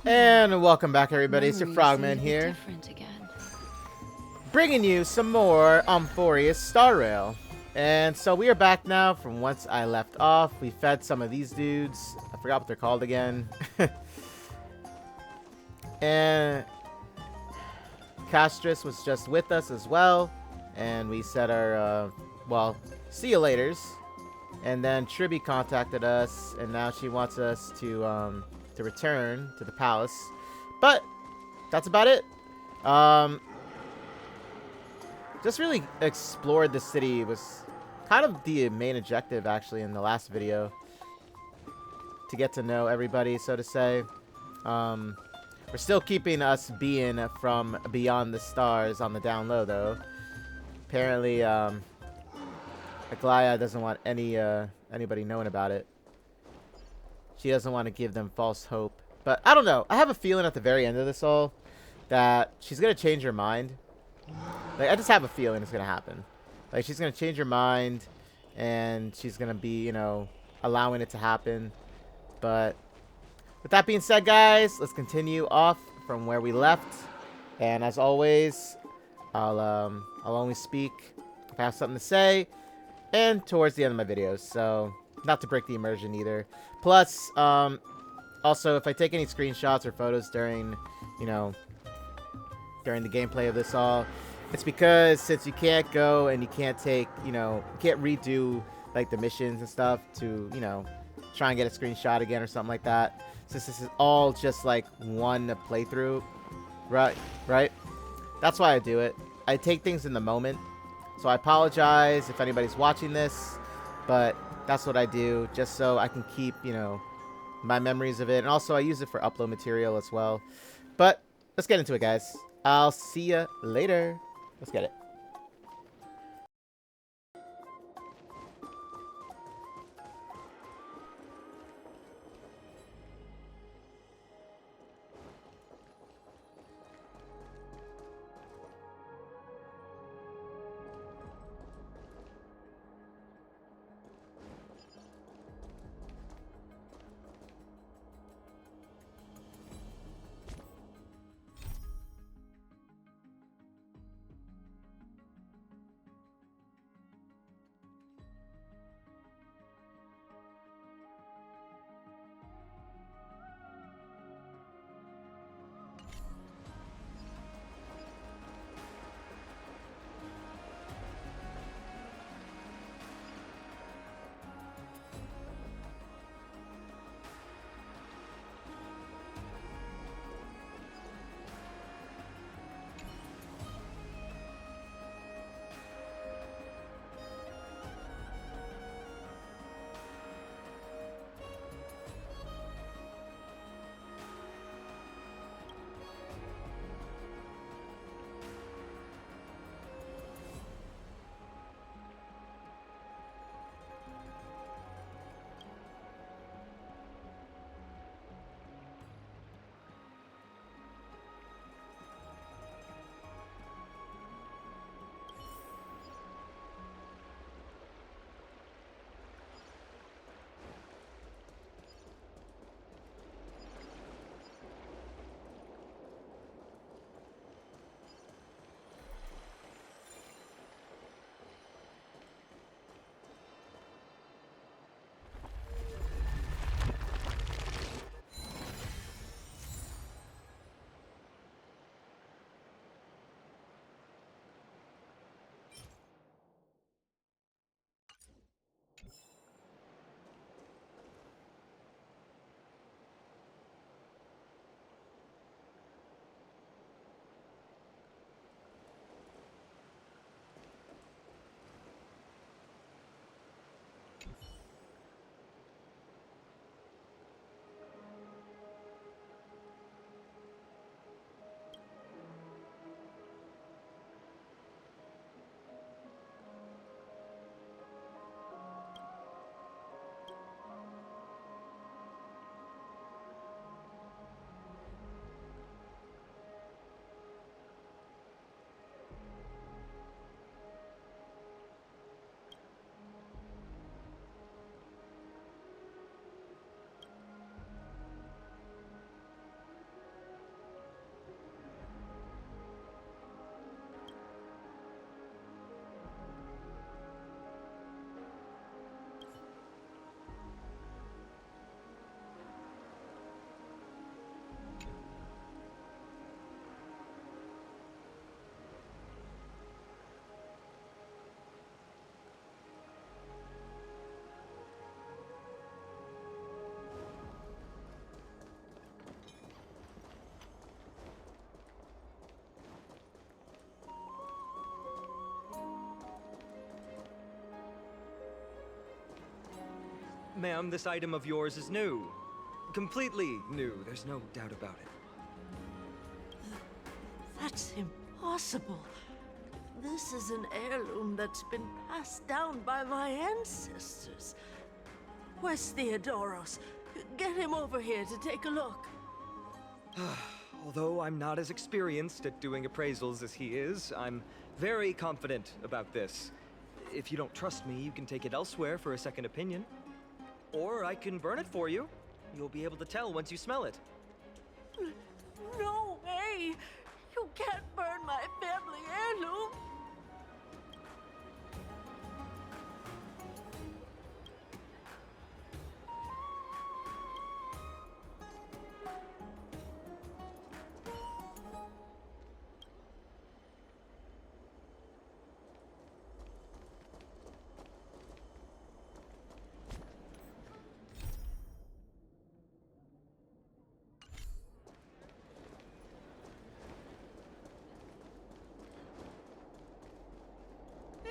And welcome back, everybody. It's your Memories Frogman seem to be here, different again. bringing you some more Amphoreus Star Rail. And so we are back now from once I left off. We fed some of these dudes. I forgot what they're called again. And Castris was just with us as well. And we said our, well, see you laters. And then Tribby contacted us, and now she wants us to return to the palace. But that's about it. Just really explored the city. It was kind of the main objective, actually, in the last video. To get to know everybody, so to say. We're still keeping us being from beyond the stars on the down low, though. Apparently, Aglaea doesn't want anybody knowing about it. She doesn't want to give them false hope. But I don't know. I have a feeling at the very end of this all that she's going to change her mind. Like, I just have a feeling it's going to happen. Like, she's going to change her mind, and she's going to be, you know, allowing it to happen. But with that being said, guys, let's continue off from where we left. And as always, I'll only speak if I have something to say, and towards the end of my videos. So, not to break the immersion either. Plus, also, if I take any screenshots or photos during, you know, during the gameplay of this all, it's because since you can't go and you can't take, you know, you can't redo like the missions and stuff to, you know, try and get a screenshot again or something like that. Since this is all just like one playthrough, right? That's why I do it. I take things in the moment. So I apologize if anybody's watching this, but that's what I do just so I can keep, you know, my memories of it. And also I use it for upload material as well. But let's get into it, guys. I'll see you later. Let's get it. Ma'am, this item of yours is new. Completely new, there's no doubt about it. That's impossible. This is an heirloom that's been passed down by my ancestors. Where's Theodoros? Get him over here to take a look. Although I'm not as experienced at doing appraisals as he is, I'm very confident about this. If you don't trust me, you can take it elsewhere for a second opinion. Or I can burn it for you. You'll be able to tell once you smell it. No way! You can't burn my family heirloom!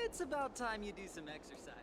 It's about time you do some exercise.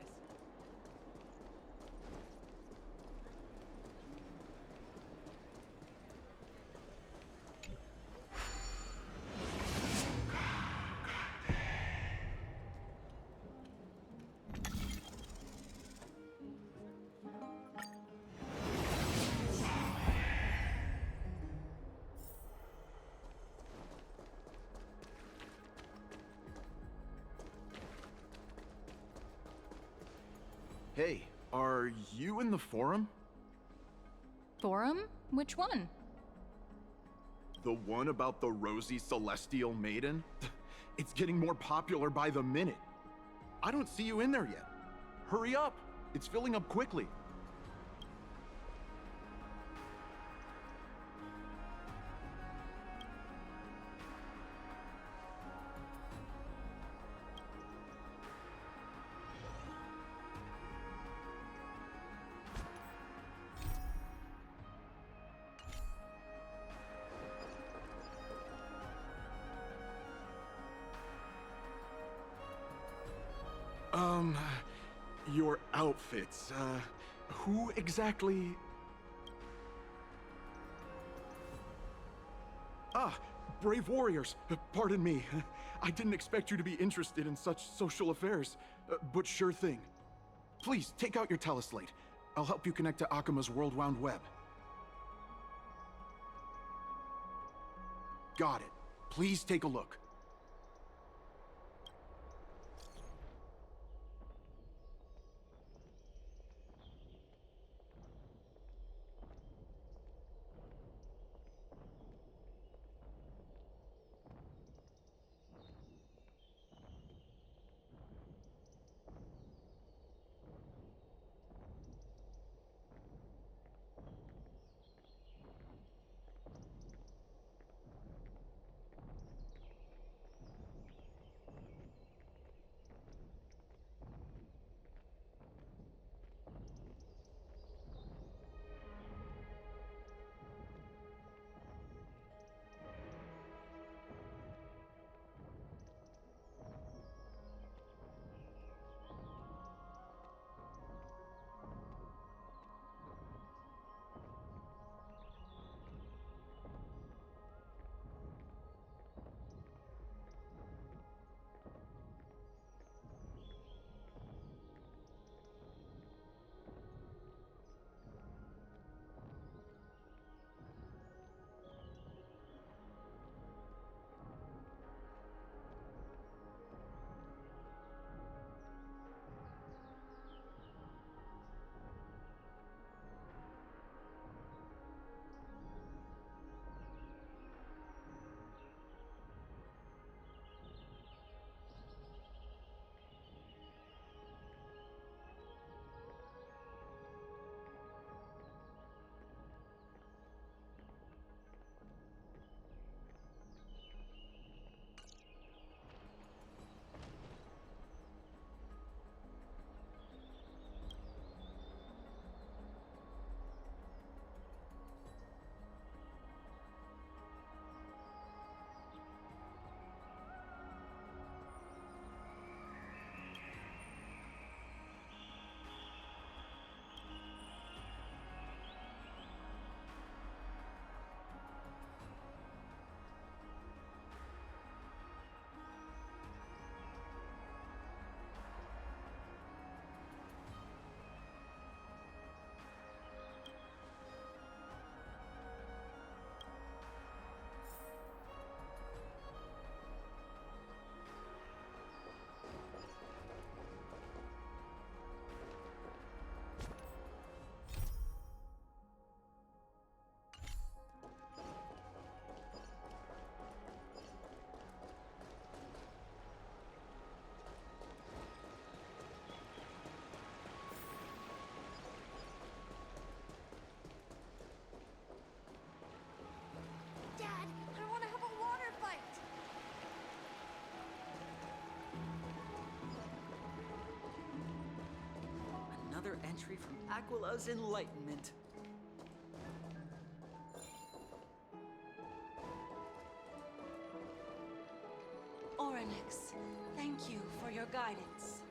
Hey, are you in the forum? Forum? Which one? The one about the rosy celestial maiden? It's getting more popular by the minute. I don't see you in there yet. Hurry up! It's filling up quickly. Your outfits, who exactly... Ah, brave warriors, pardon me. I didn't expect you to be interested in such social affairs, but sure thing. Please, take out your teleslate. I'll help you connect to Akima's world-wound web. Got it. Please take a look. entry from Aquila's enlightenment. Oryx, thank you for your guidance.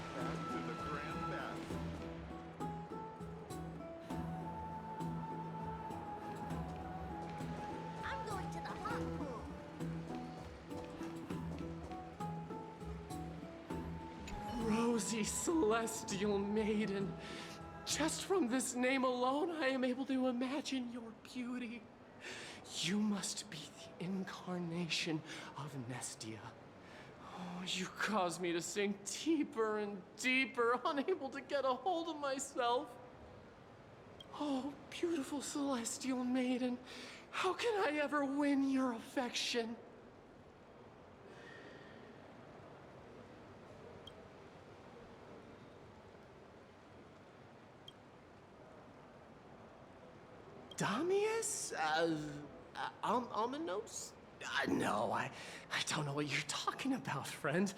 Back to the grand bath. I'm going to the hot pool. Rosy Celestial Maiden. Just from this name alone, I am able to imagine your beauty. You must be the incarnation of Nestia. Oh, you cause me to sink deeper and deeper, unable to get a hold of myself. Oh, beautiful Celestial Maiden, how can I ever win your affection? Damius? Almanos? No, I don't know what you're talking about, friend.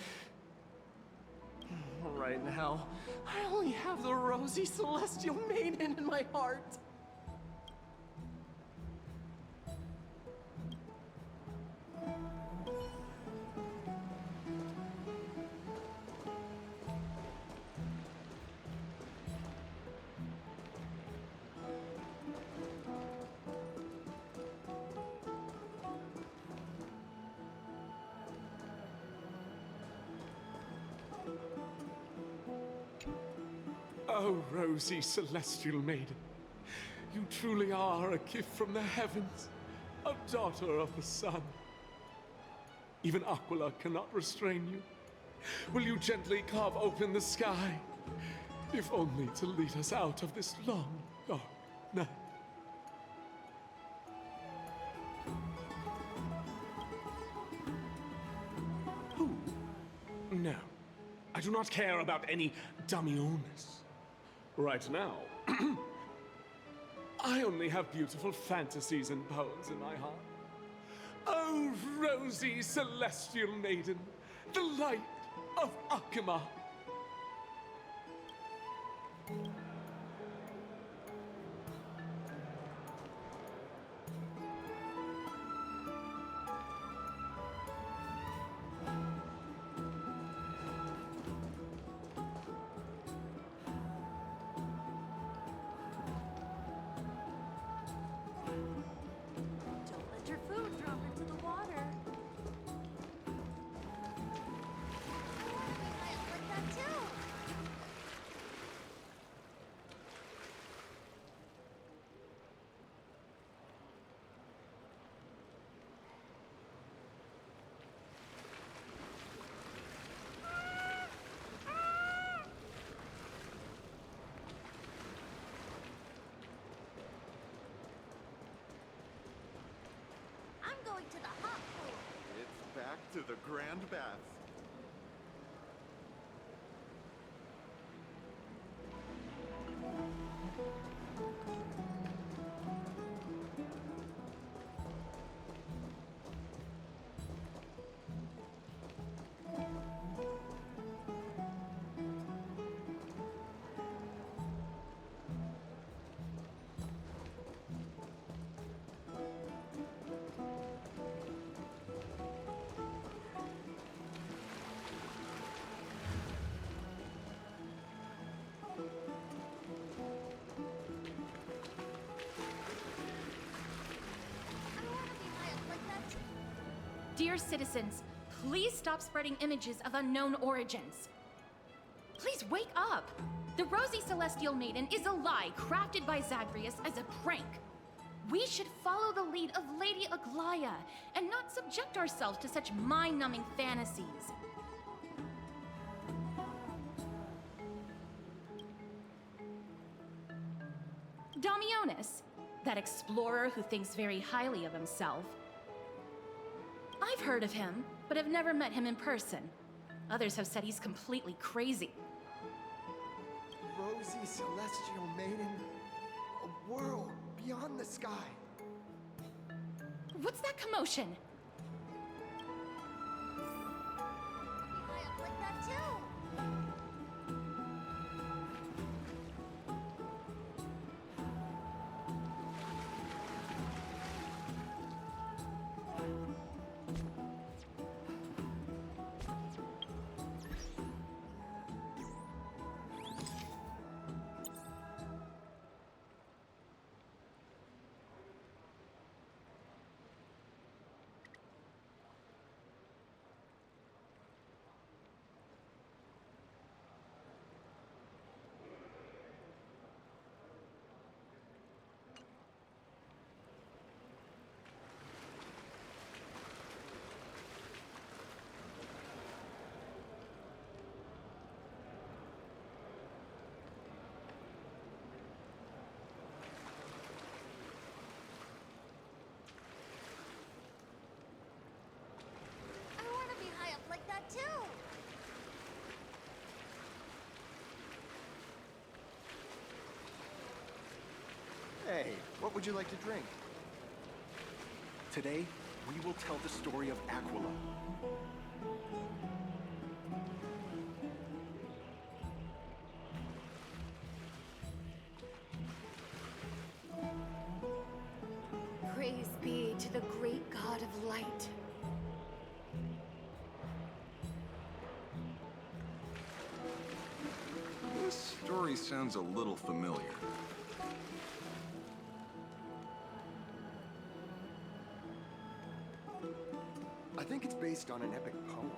Right now, I only have the rosy celestial maiden in my heart. Oh, rosy celestial maiden, you truly are a gift from the heavens, a daughter of the sun. Even Aquila cannot restrain you. Will you gently carve open the sky, if only to lead us out of this long, dark night? Who? No, I do not care about any Damionis. Right now, I only have beautiful fantasies and poems in my heart. Oh, rosy celestial maiden, the light of Akima. Don't let your food drop into the water. I like that too. I'm going to the hot pool. It's back to the grand bath. Dear citizens, please stop spreading images of unknown origins. Please wake up! The Rosy Celestial Maiden is a lie crafted by Zagreus as a prank. We should follow the lead of Lady Aglaea and not subject ourselves to such mind-numbing fantasies. Damionis, that explorer who thinks very highly of himself. I've heard of him, but have never met him in person. Others have said he's completely crazy. Rosy celestial maiden, a world beyond the sky. What's that commotion? High up like that too. I want to be high up like that too. Hey, what would you like to drink? Today, we will tell the story of Aquila. Praise be to the great god of light. This story sounds a little familiar. I think it's based on an epic poem.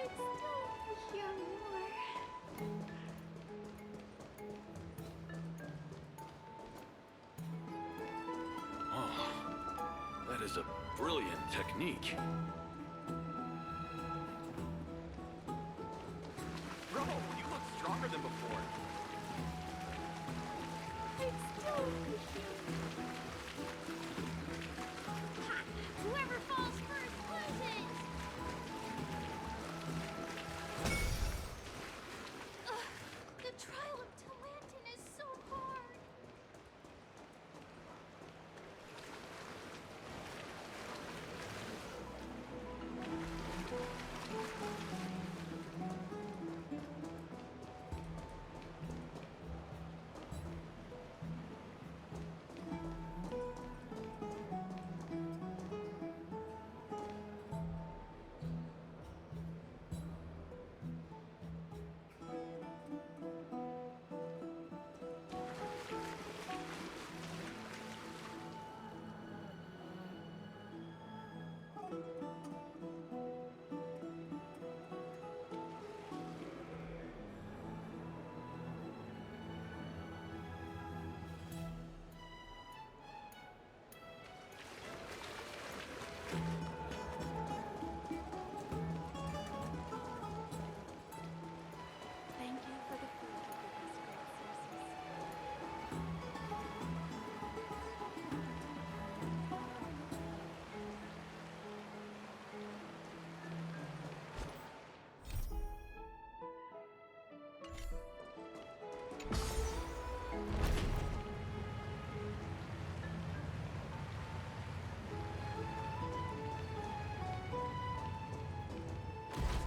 I'd still hear more. Oh, that is a brilliant technique. Bro, you look stronger than before. I'd still hear Ha! Whoever falls first loses. Ugh, the trial of Talantin is so hard. Thank you for the food you give us, great Circes.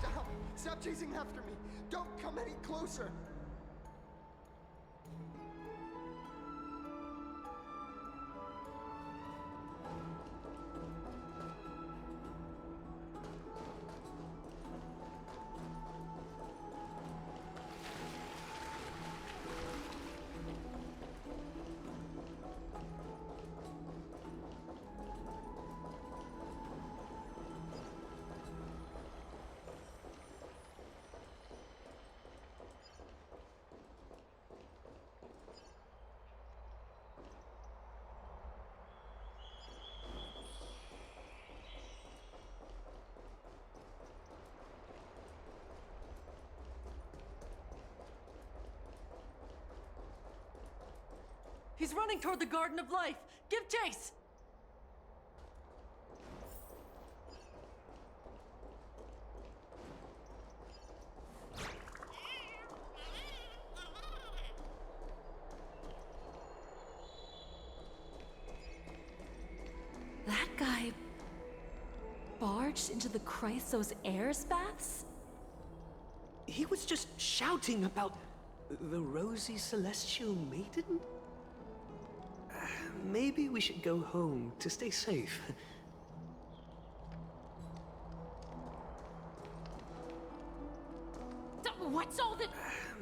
Stop! Stop chasing after me! Don't come any closer! He's running toward the Garden of Life! Give chase! That guy barged into the Chrysos Heirs baths? He was just shouting about the rosy celestial maiden? Maybe we should go home to stay safe. What's all the...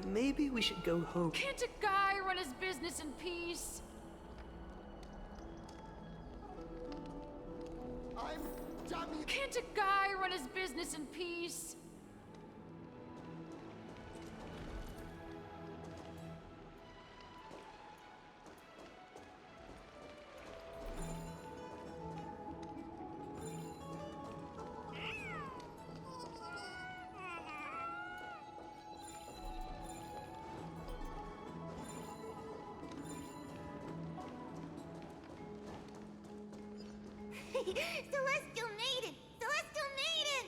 Maybe we should go home. Can't a guy run his business in peace? I'm dummy. Can't a guy run his business in peace? Celestial Maiden! Celestial Maiden!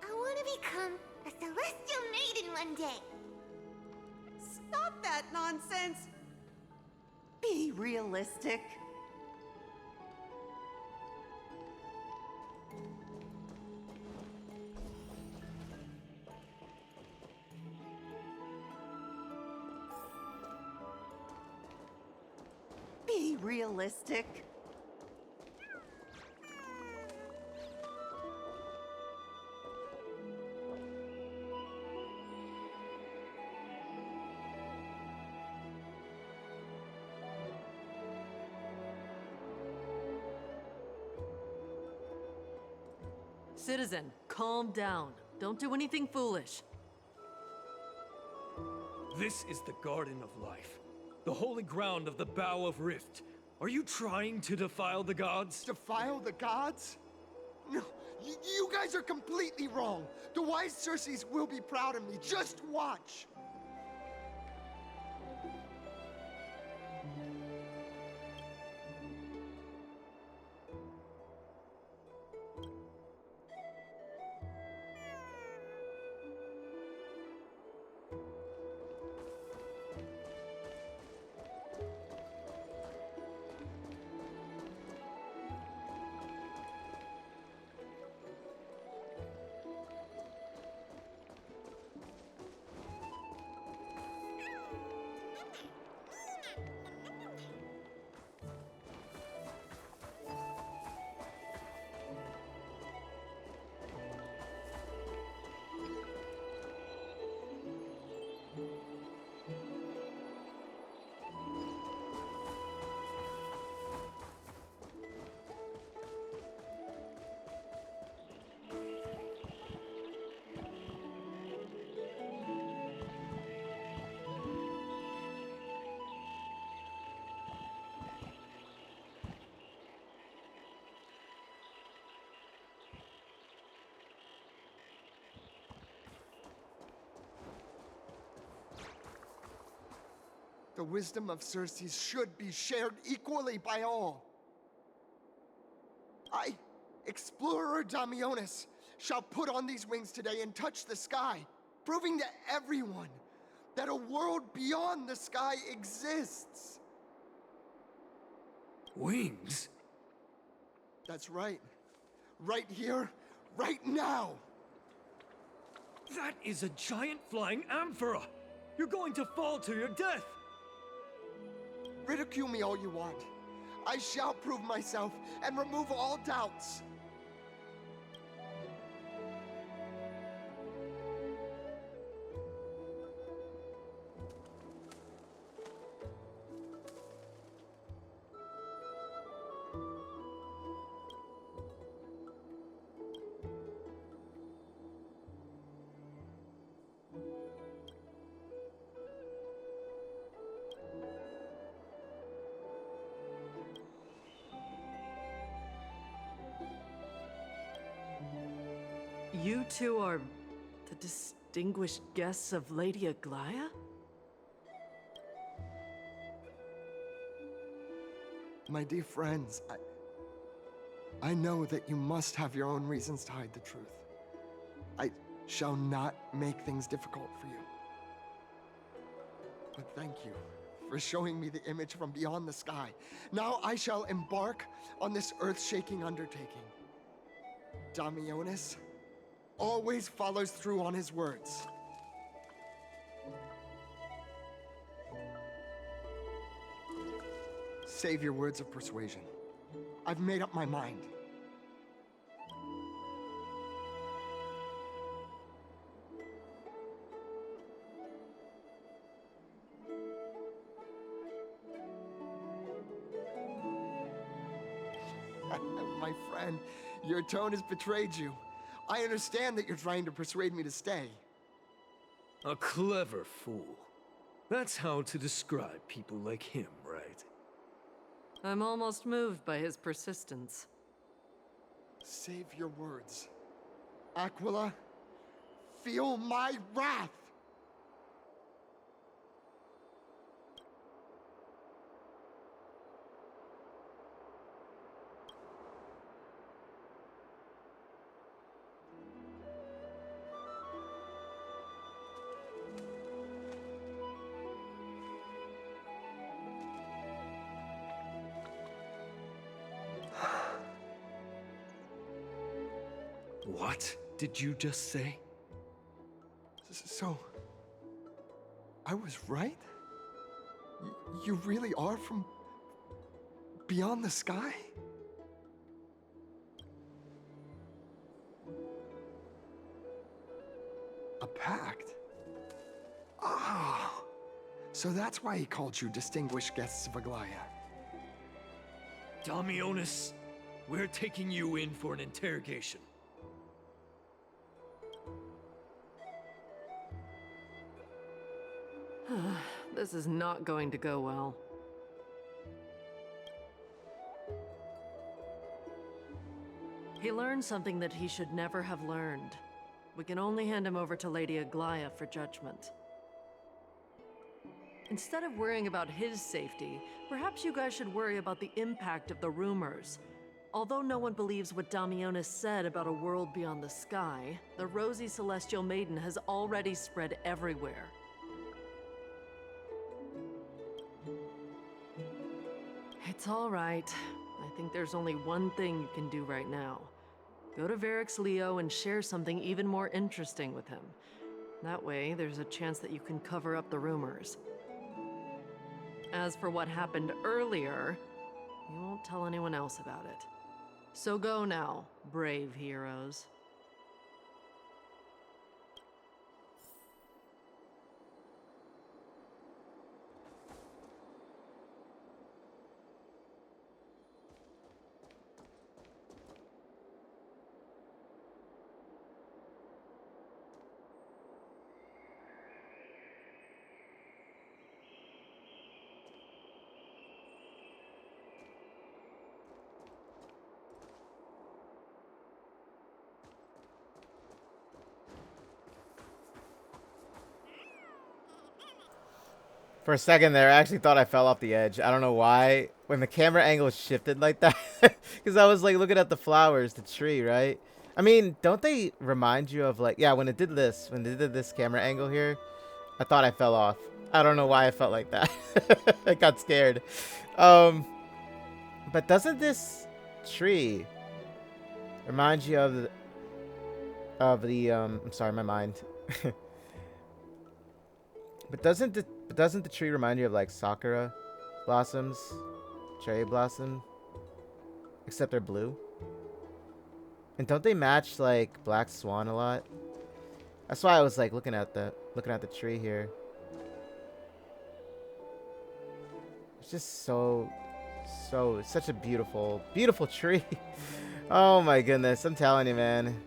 I want to become a Celestial Maiden one day. Stop that nonsense! Be realistic. Be realistic. Citizen, calm down. Don't do anything foolish. This is the Garden of Life, the holy ground of the Bow of Rift. Are you trying to defile the gods? Defile the gods? No, you guys are completely wrong. The wise Circes will be proud of me. Just watch. The wisdom of Circes should be shared equally by all. I, Explorer Damionis, shall put on these wings today and touch the sky, proving to everyone that a world beyond the sky exists. Wings? That's right. Right here, right now. That is a giant flying amphora! You're going to fall to your death! Ridicule me all you want. I shall prove myself and remove all doubts. You two are the distinguished guests of Lady Aglaea? My dear friends, I know that you must have your own reasons to hide the truth. I shall not make things difficult for you. But thank you for showing me the image from beyond the sky. Now I shall embark on this earth-shaking undertaking. Damionis always follows through on his words. Save your words of persuasion. I've made up my mind. My friend, your tone has betrayed you. I understand that you're trying to persuade me to stay. A clever fool. That's how to describe people like him, right? I'm almost moved by his persistence. Save your words. Aquila, feel my wrath! What did you just say? So, I was right? You really are from beyond the sky? A pact? Ah, so that's why he called you distinguished guests of Aglaea. Damionis, we're taking you in for an interrogation. This is not going to go well. He learned something that he should never have learned. We can only hand him over to Lady Aglaea for judgment. Instead of worrying about his safety, perhaps you guys should worry about the impact of the rumors. Although no one believes what Damionis said about a world beyond the sky, the rosy celestial maiden has already spread everywhere. It's all right. I think there's only one thing you can do right now. Go to Varix Leo and share something even more interesting with him. That way, there's a chance that you can cover up the rumors. As for what happened earlier, you won't tell anyone else about it. So go now, brave heroes. For a second there, I actually thought I fell off the edge. I don't know why. When the camera angle shifted like that. Because I was like looking at the flowers, the tree, right? I mean, don't they remind you of like... Yeah, when it did this. When they did this camera angle here, I thought I fell off. I don't know why I felt like that. I got scared. But doesn't this tree remind you of the... I'm sorry, my mind. But doesn't the tree remind you of like sakura blossoms, cherry blossom? Except they're blue. And don't they match like Black Swan a lot? That's why I was like looking at the tree here. It's just such a beautiful tree. Oh my goodness, I'm telling you, man.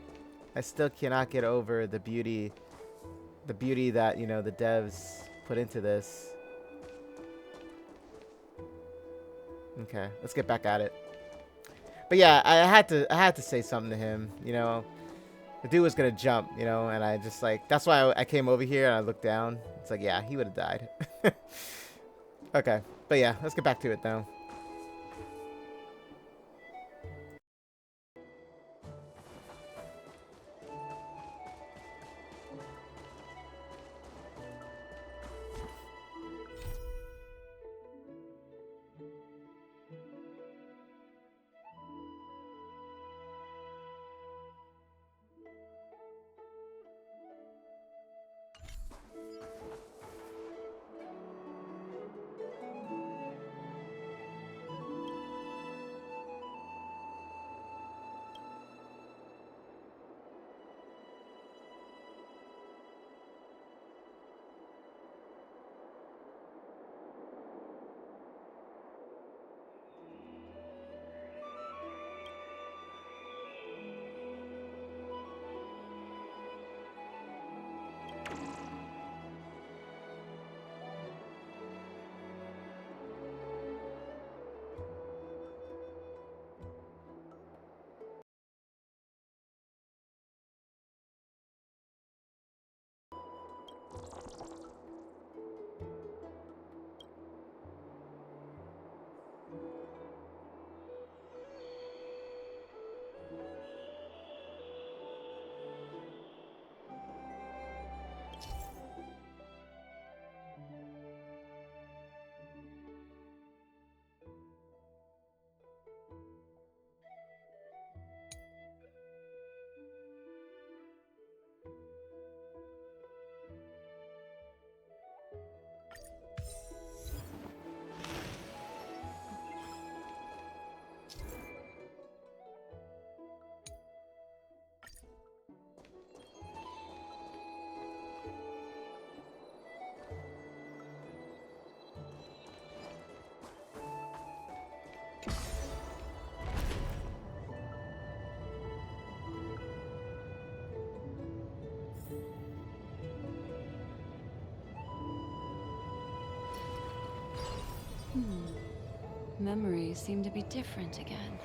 I still cannot get over the beauty that, you know, the devs put into this. Okay, let's get back at it. But yeah, I had to say something to him, you know. The dude was gonna jump, you know, and I just like, that's why I came over here and I looked down. It's like, yeah, he would have died. Okay, but yeah, let's get back to it though. Memories seem to be different again.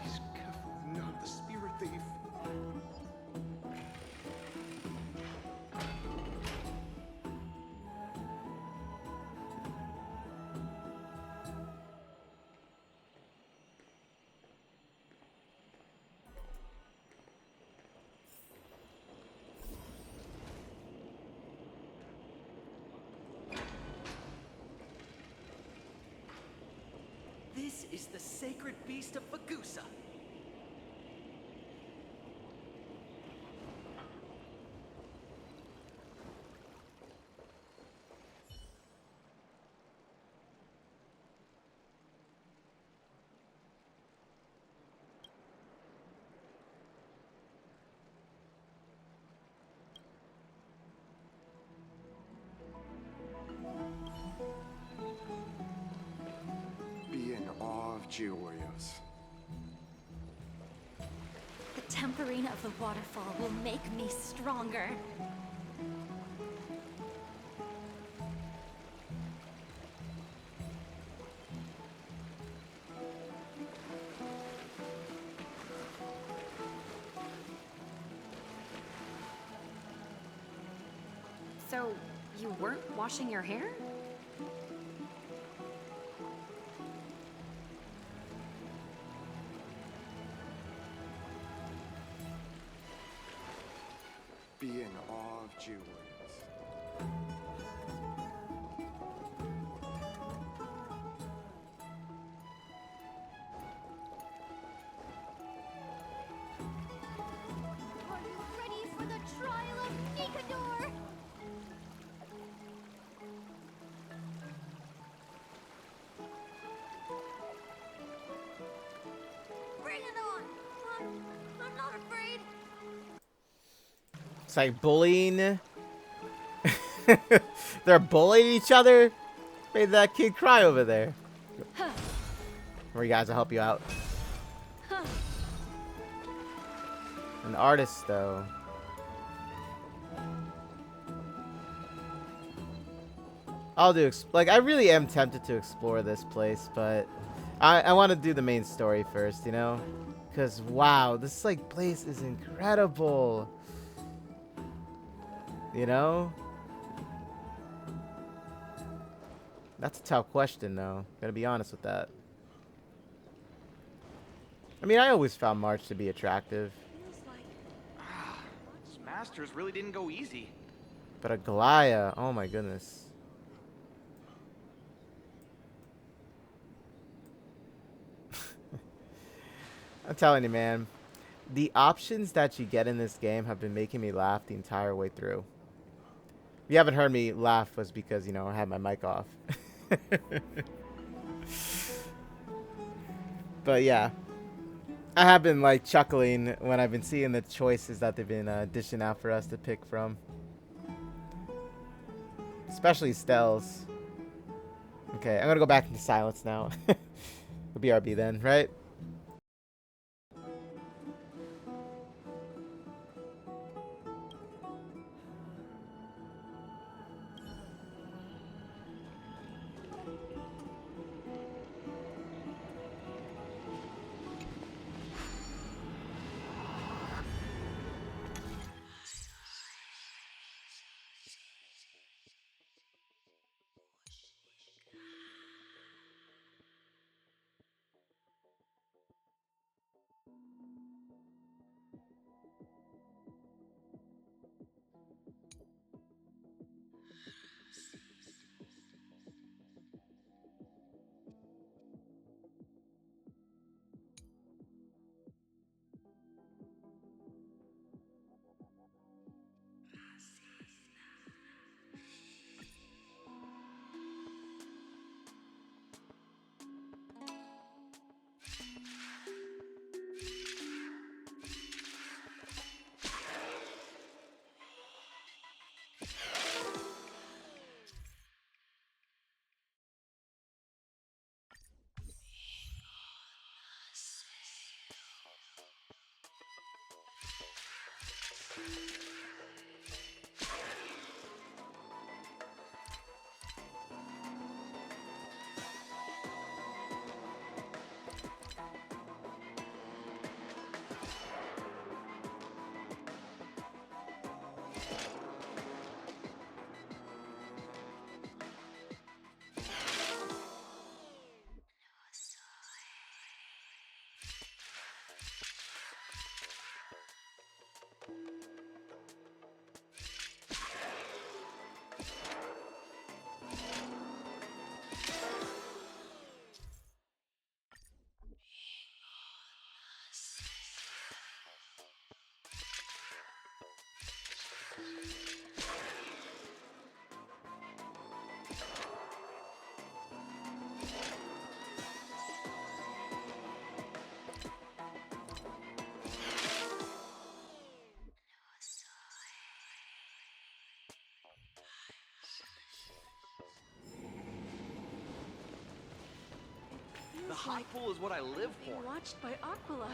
He's careful not the spirit thief. This is the sacred beast of Bagusa. Be in awe of Georios. The tempering of the waterfall will make me stronger. So, you weren't washing your hair? Be in awe of Georios. Are you ready for the trial of Nikador? Bring it on! I'm not afraid. It's like bullying. They're bullying each other. Made that kid cry over there. Where you guys will help you out. An artist, though. I'll do. Like, I really am tempted to explore this place, but I want to do the main story first, you know? Because, wow, this, like, place is incredible. You know? That's a tough question, though. Gotta be honest with that. I mean, I always found March to be attractive. These masters really didn't go easy. But Aglaea, oh my goodness. I'm telling you, man. The options that you get in this game have been making me laugh the entire way through. If you haven't heard me laugh was because, you know, I had my mic off. But yeah. I have been like chuckling when I've been seeing the choices that they've been dishing out for us to pick from. Especially Stell's. Okay, I'm gonna go back into silence now. BRB then, right? The hot like pool is what I live being for. watched by Aquila.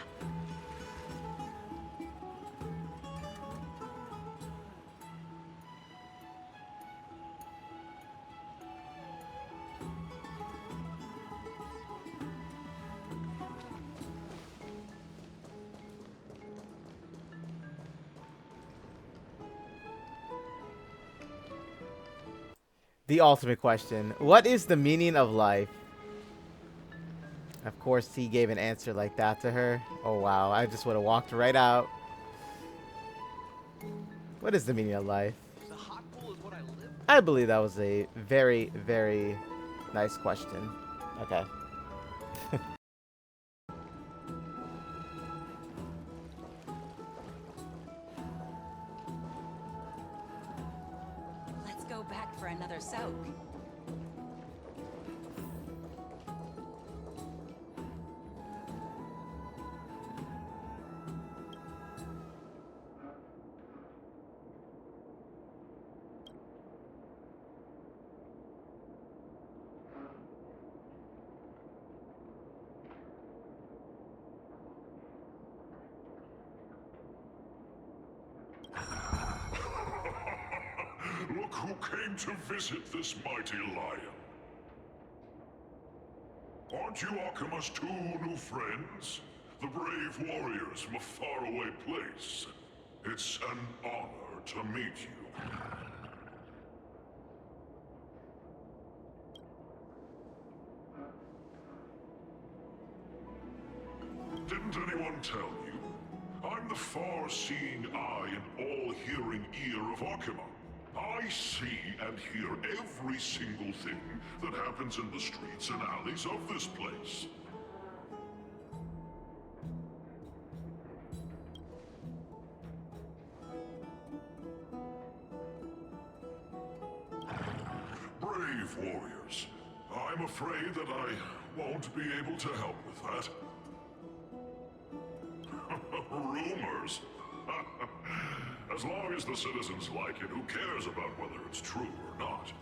The ultimate question. What is the meaning of life? Of course, he gave an answer like that to her. Oh, wow. I just would have walked right out. What is the meaning of life? The hot pool is what I live I believe that was a very, very nice question. Okay. Let's go back for another soak. Look who came to visit this mighty lion. Aren't you Akima's two new friends? The brave warriors from a faraway place. It's an honor to meet you. Didn't anyone tell you? I'm the far-seeing eye and all-hearing ear of Akima. I see and hear every single thing that happens in the streets and alleys of this place. Brave warriors. I'm afraid that I won't be able to help with that. Rumors? As long as the citizens like it, who cares about whether it's true or not?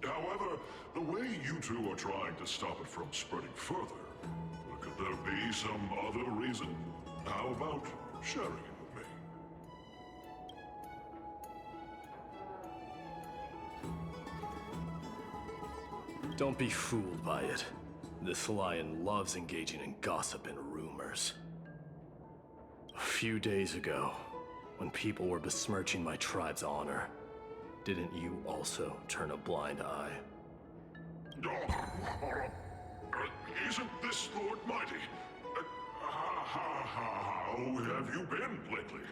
However, the way you two are trying to stop it from spreading further, could there be some other reason? How about sharing it with me? Don't be fooled by it. This lion loves engaging in gossip and rumors. A few days ago, when people were besmirching my tribe's honor, didn't you also turn a blind eye? Isn't this Lord Mighty? How have you been lately?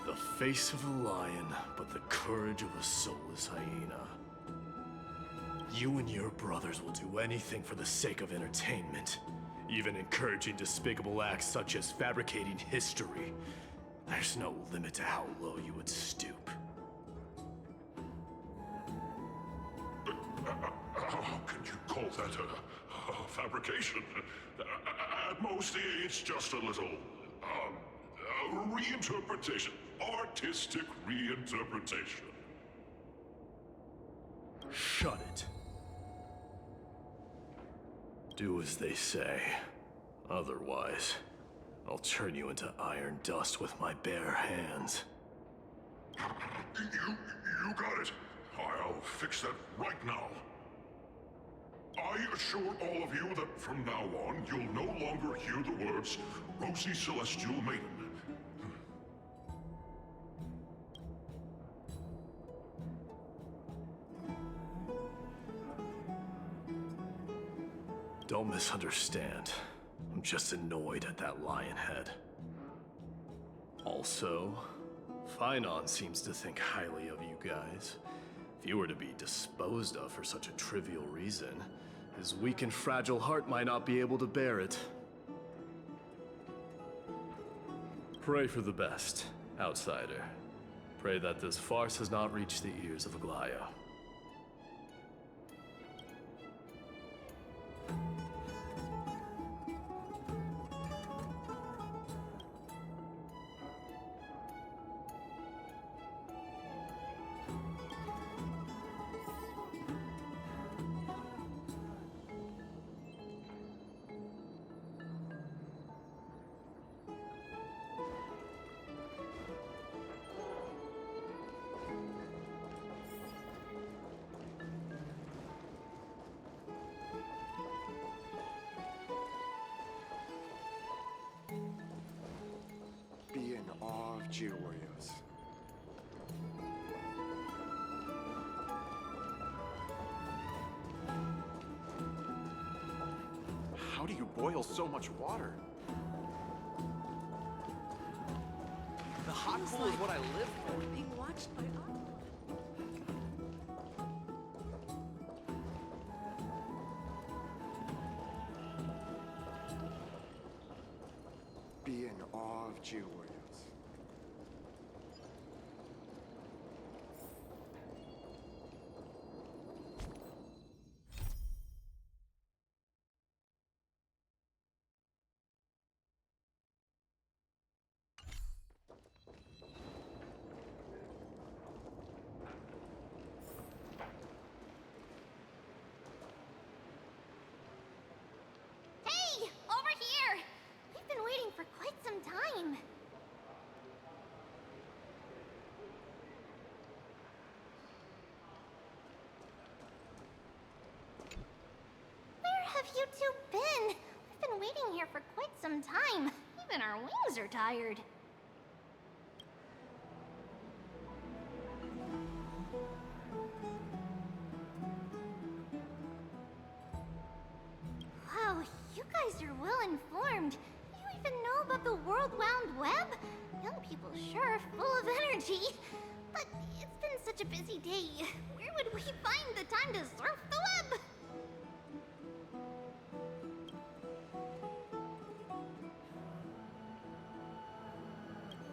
The face of a lion, but the courage of a soulless hyena. You and your brothers will do anything for the sake of entertainment, even encouraging despicable acts such as fabricating history. There's no limit to how low you would stoop. How can you call that a fabrication? At most, it's just a little, reinterpretation. Artistic reinterpretation. Shut it. Do as they say. Otherwise, I'll turn you into iron dust with my bare hands. You got it. I'll fix that right now. I assure all of you that from now on, you'll no longer hear the words Rosy Celestial Maiden. Don't misunderstand. I'm just annoyed at that lion head. Also, Phynon seems to think highly of you guys. If you were to be disposed of for such a trivial reason, his weak and fragile heart might not be able to bear it. Pray for the best, outsider. Pray that this farce has not reached the ears of Aglaea. awe of Geowarriors. How do you boil so much water? The hot Feels pool is like what I live for. Being watched by others. Be in awe of Geowarriors. Hey, over here! We've been waiting for quite some time. Where have you two been? We've been waiting here for quite some time. Even our wings are tired. Wow, you guys are well informed. You even know about the World Wound Web? Young people sure are full of energy. But it's been such a busy day. Where would we find the time to surf the web?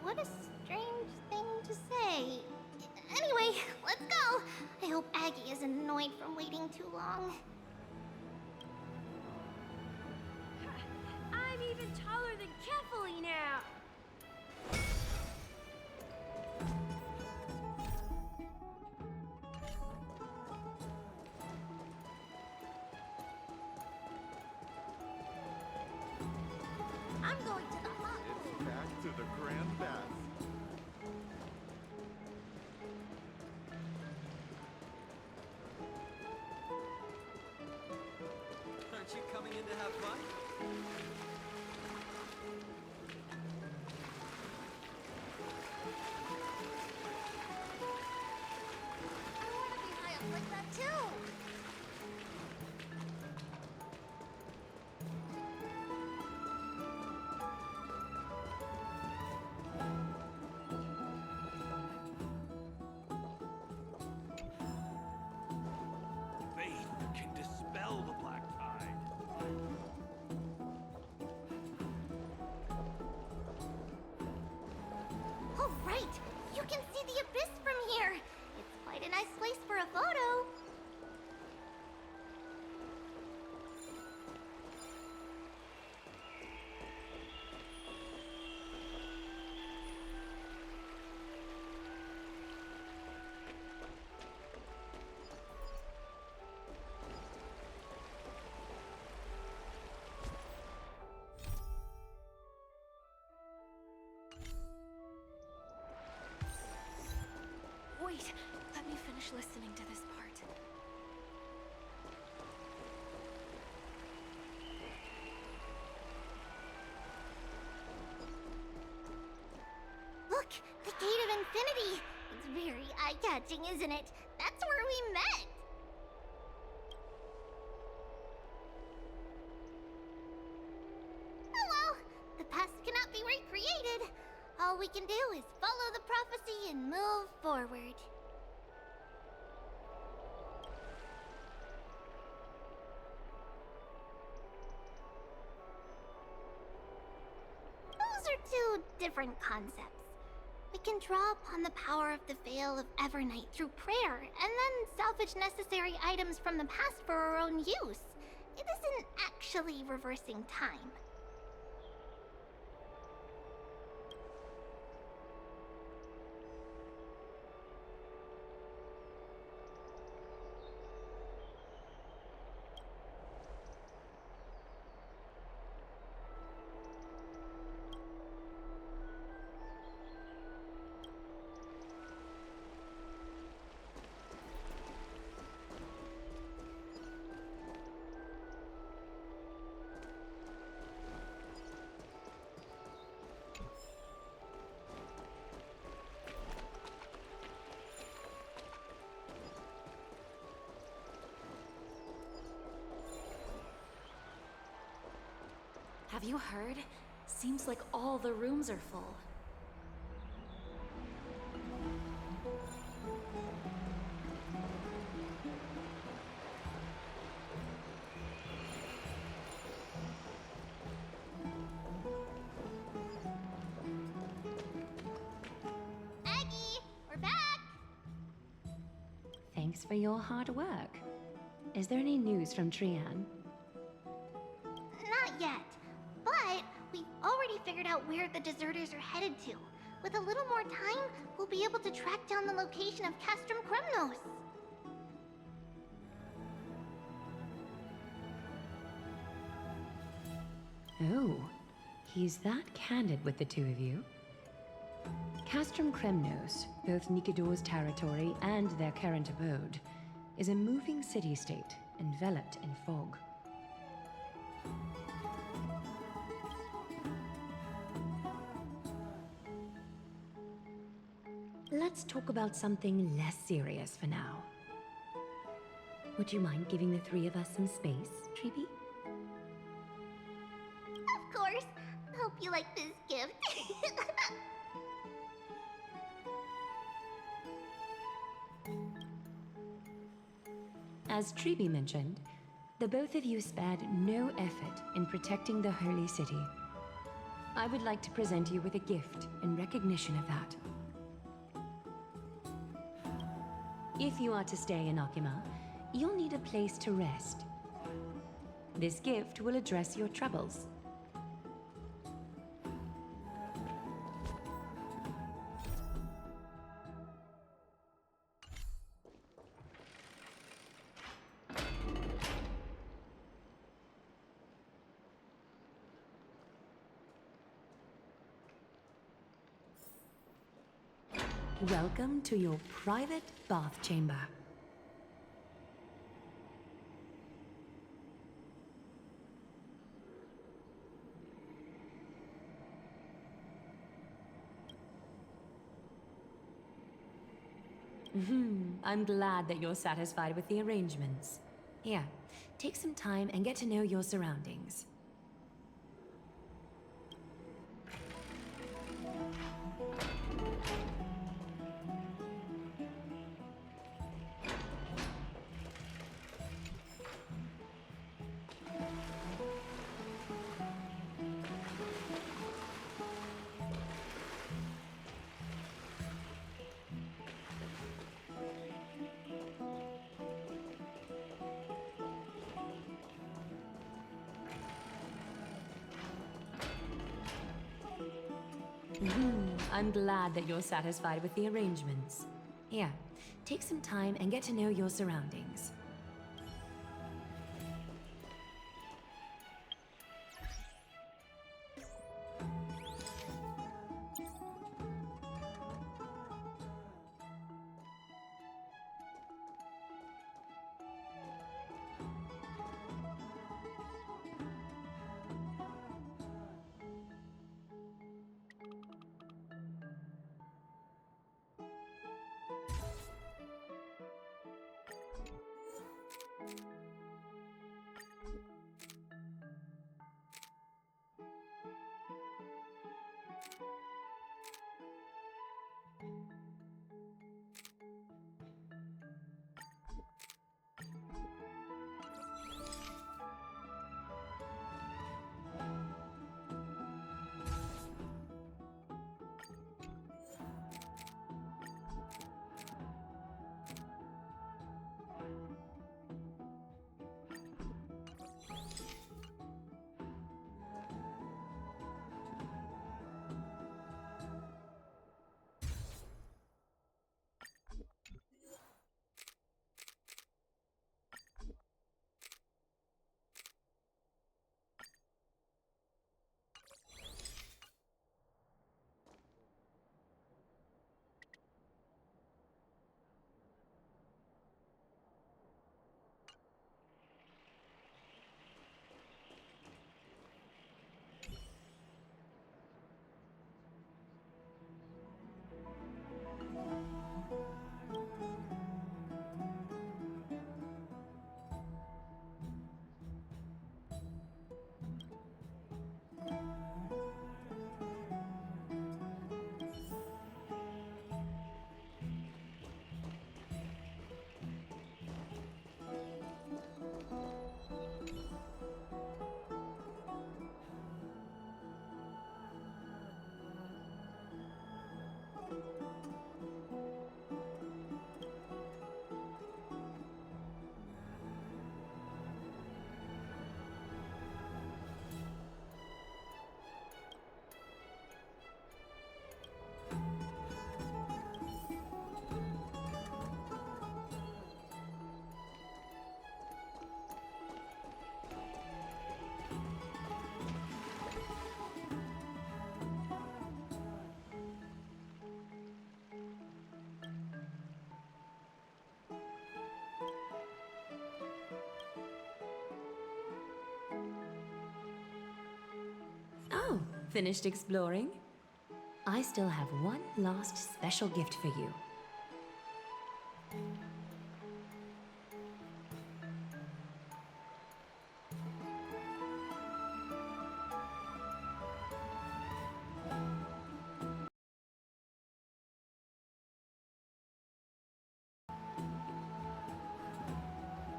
What a strange thing to say. Anyway, let's go. I hope Aggie isn't annoyed from waiting too long. I'm even taller than Kefali now. I'm going to the hot pool. Back to the Grand Bath. Aren't you coming in to have fun? I want to be high up like that too. Faith can dispel the black tide. Oh, right. You can see the abyss from here. It's quite a nice place for a photo. Wait, let me finish listening to this part. Look, the Gate of Infinity. It's very eye-catching, isn't it? That's where we met. Oh well, the past cannot be recreated. All we can do is follow the prophecy and move forward. Those are two different concepts. We can draw upon the power of the Veil of Evernight through prayer, and then salvage necessary items from the past for our own use. It isn't actually reversing time. Have you heard? Seems like all the rooms are full. Aggie, we're back! Thanks for your hard work. Is there any news from Trian? Not yet, but we've already figured out where the deserters are headed to. With a little more time, we'll be able to track down the location of Castrum Kremnos. Oh, he's that candid with the two of you. Castrum Kremnos, both Nikidor's territory and their current abode, is a moving city-state enveloped in fog. Let's talk about something less serious for now. Would you mind giving the three of us some space, Treeby? Of course. Hope you like this gift. As Treeby mentioned, the both of you spared no effort in protecting the Holy City. I would like to present you with a gift in recognition of that. If you are to stay in Akima, you'll need a place to rest. This gift will address your troubles. Welcome to your private bath chamber. I'm glad that you're satisfied with the arrangements. Here, take some time and get to know your surroundings. I'm glad that you're satisfied with the arrangements. Here, take some time and get to know your surroundings. Finished exploring? I still have one last special gift for you.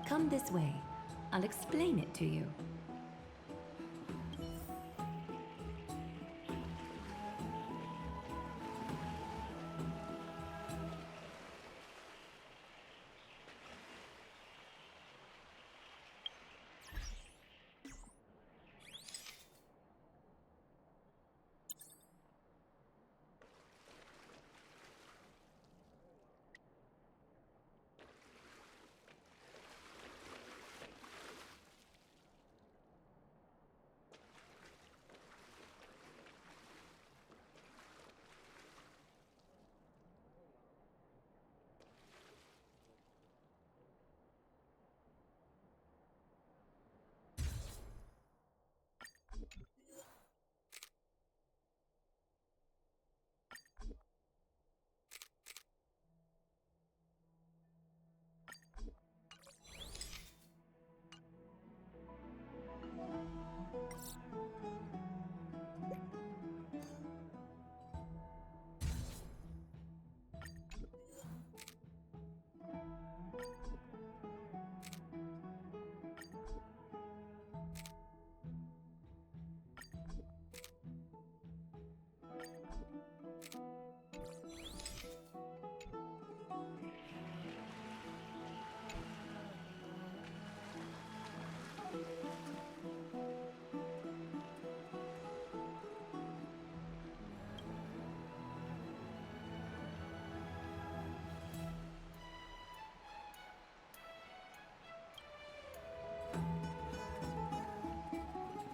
Come this way. I'll explain it to you.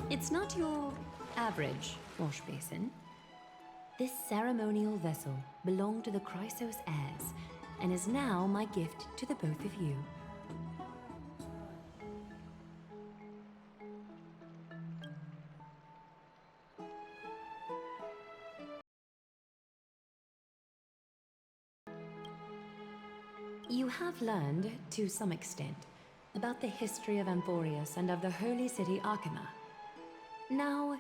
It's not your average wash basin. This ceremonial vessel belonged to the Chrysos Heirs and is now my gift to the both of you. You have learned, to some extent, about the history of Amphoreus and of the holy city Archima. Now,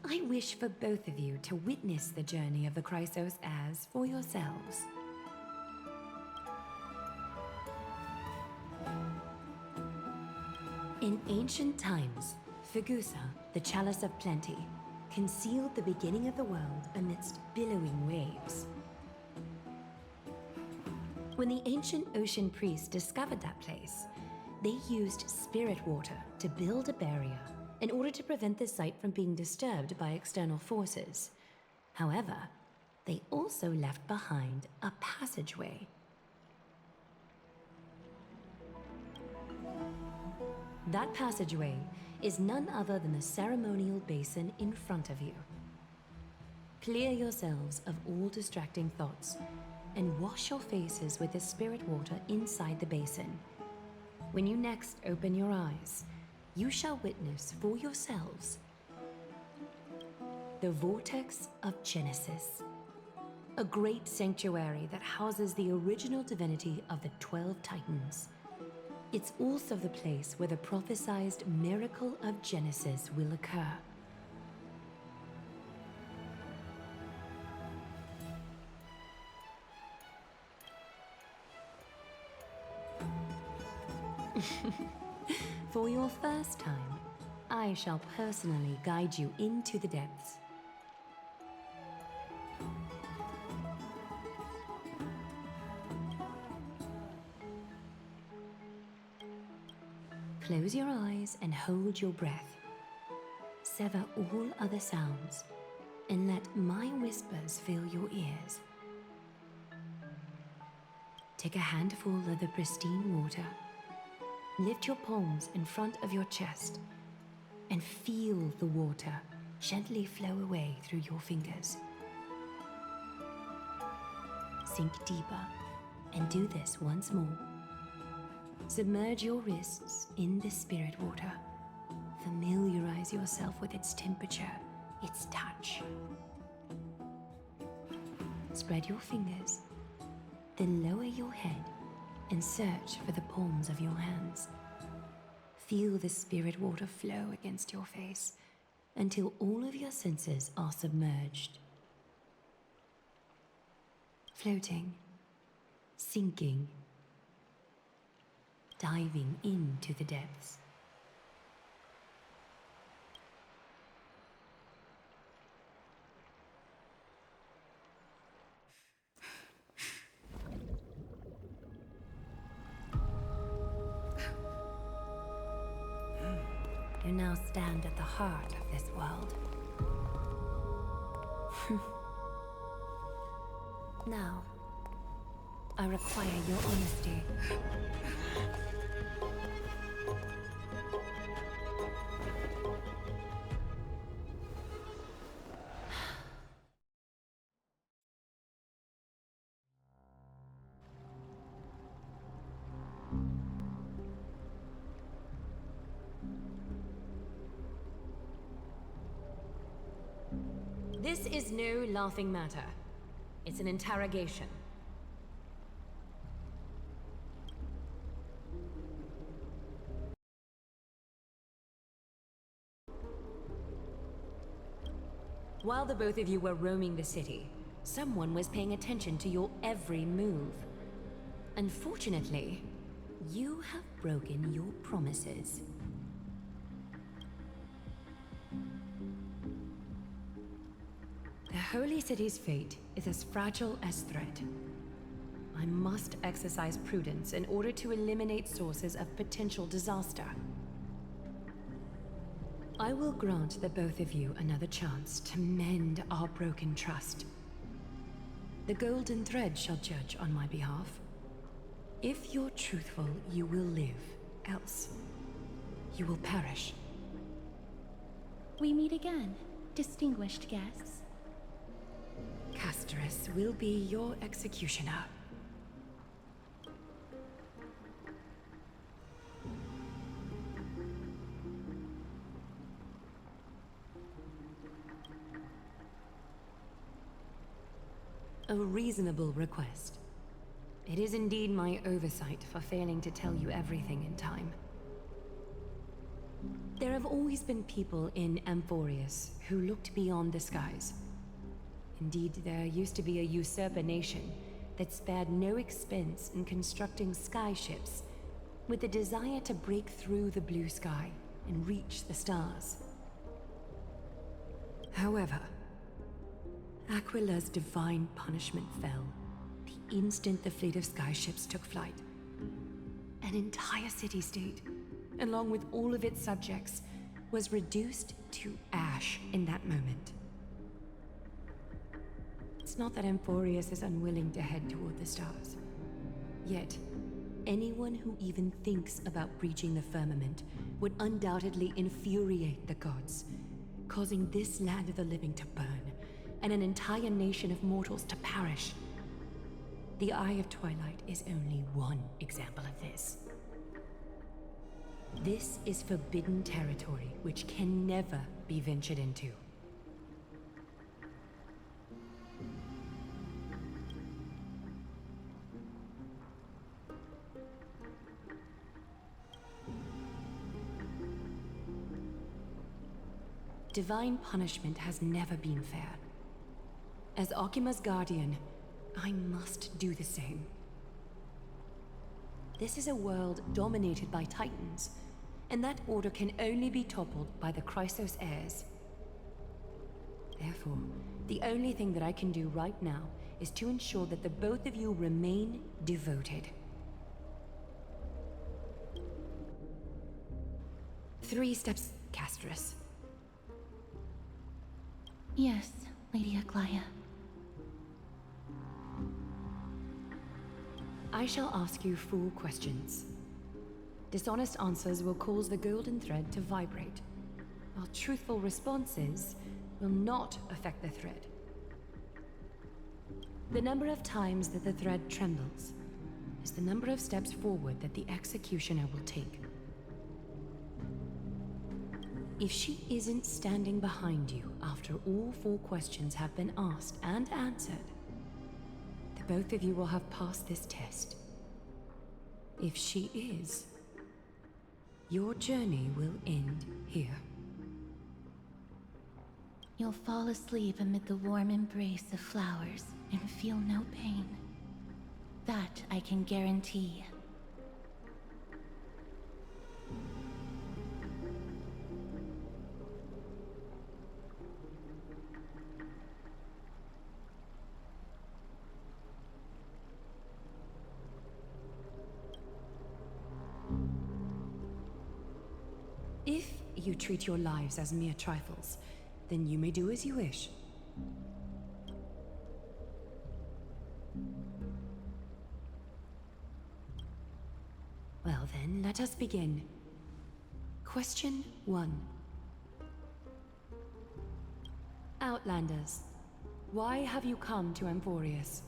I wish for both of you to witness the journey of the Chrysos Heirs for yourselves. In ancient times, Fegusa, the Chalice of Plenty, concealed the beginning of the world amidst billowing waves. When the ancient ocean priests discovered that place, they used spirit water to build a barrier in order to prevent the site from being disturbed by external forces. However, they also left behind a passageway. That passageway is none other than the ceremonial basin in front of you. Clear yourselves of all distracting thoughts and wash your faces with the spirit water inside the basin. When you next open your eyes, you shall witness for yourselves the Vortex of Genesis, a great sanctuary that houses the original divinity of the 12 Titans. It's also the place where the prophesied miracle of Genesis will occur. For your first time, I shall personally guide you into the depths. Close your eyes and hold your breath. Sever all other sounds and let my whispers fill your ears. Take a handful of the pristine water. Lift your palms in front of your chest and feel the water gently flow away through your fingers. Sink deeper and do this once more. Submerge your wrists in the spirit water. Familiarize yourself with its temperature its touch. Spread your fingers, then lower your head and search for the palms of your hands. Feel the spirit water flow against your face until all of your senses are submerged. Floating, sinking, diving into the depths. You now stand at the heart of this world. Now, I require your honesty. This is no laughing matter. It's an interrogation. While the both of you were roaming the city, someone was paying attention to your every move. Unfortunately, you have broken your promises. The Holy City's fate is as fragile as thread. I must exercise prudence in order to eliminate sources of potential disaster. I will grant the both of you another chance to mend our broken trust. The golden thread shall judge on my behalf. If you're truthful, you will live. Else, you will perish. We meet again, distinguished guests. Castris will be your executioner. A reasonable request. It is indeed my oversight for failing to tell you everything in time. There have always been people in Amphoreus who looked beyond the skies. Indeed, there used to be a usurper nation that spared no expense in constructing skyships with the desire to break through the blue sky and reach the stars. However, Aquila's divine punishment fell the instant the fleet of skyships took flight. An entire city-state, along with all of its subjects, was reduced to ash in that moment. It's not that Amphoreus is unwilling to head toward the stars. Yet, anyone who even thinks about breaching the firmament would undoubtedly infuriate the gods, causing this land of the living to burn, and an entire nation of mortals to perish. The Eye of Twilight is only one example of this. This is forbidden territory which can never be ventured into. Divine punishment has never been fair. As Akima's guardian, I must do the same. This is a world dominated by Titans, and that order can only be toppled by the Chrysos Heirs. Therefore, the only thing that I can do right now is to ensure that the both of you remain devoted. 3 steps, Castris. Yes, Lady Aglaea. I shall ask you 4 questions. Dishonest answers will cause the golden thread to vibrate, while truthful responses will not affect the thread. The number of times that the thread trembles is the number of steps forward that the executioner will take. If she isn't standing behind you after all 4 questions have been asked and answered, the both of you will have passed this test. If she is, your journey will end here. You'll fall asleep amid the warm embrace of flowers and feel no pain. That I can guarantee. If you treat your lives as mere trifles, then you may do as you wish. Well then, let us begin. Question 1. Outlanders, why have you come to Amphoreus?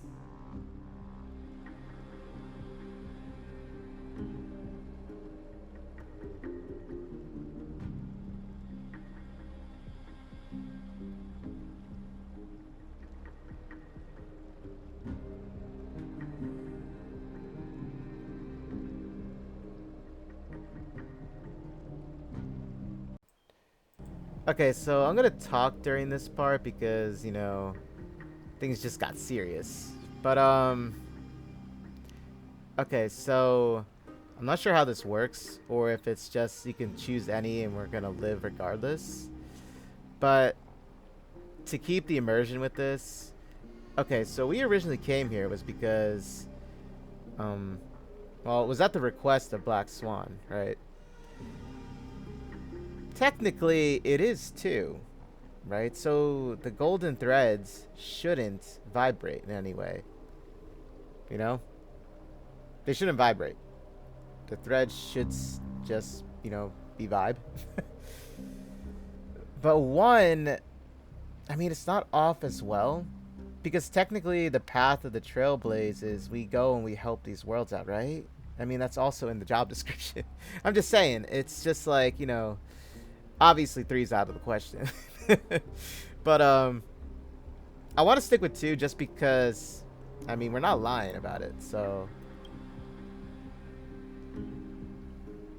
Okay, so I'm gonna talk during this part because, you know, things just got serious. But, okay, so I'm not sure how this works, or if it's just you can choose any and we're gonna live regardless. But to keep the immersion with this, okay, so we originally came here was because, well, it was at the request of Black Swan, right? Technically, it is too, right? So the golden threads shouldn't vibrate in any way. You know? They shouldn't vibrate. The threads should just, you know, be vibe. But one, I mean, it's not off as well. Because technically, the path of the Trailblaze is we go and we help these worlds out, right? I mean, that's also in the job description. I'm just saying, it's just like, you know... Obviously, 3's out of the question. But, I want to stick with 2 just because, I mean, we're not lying about it, so...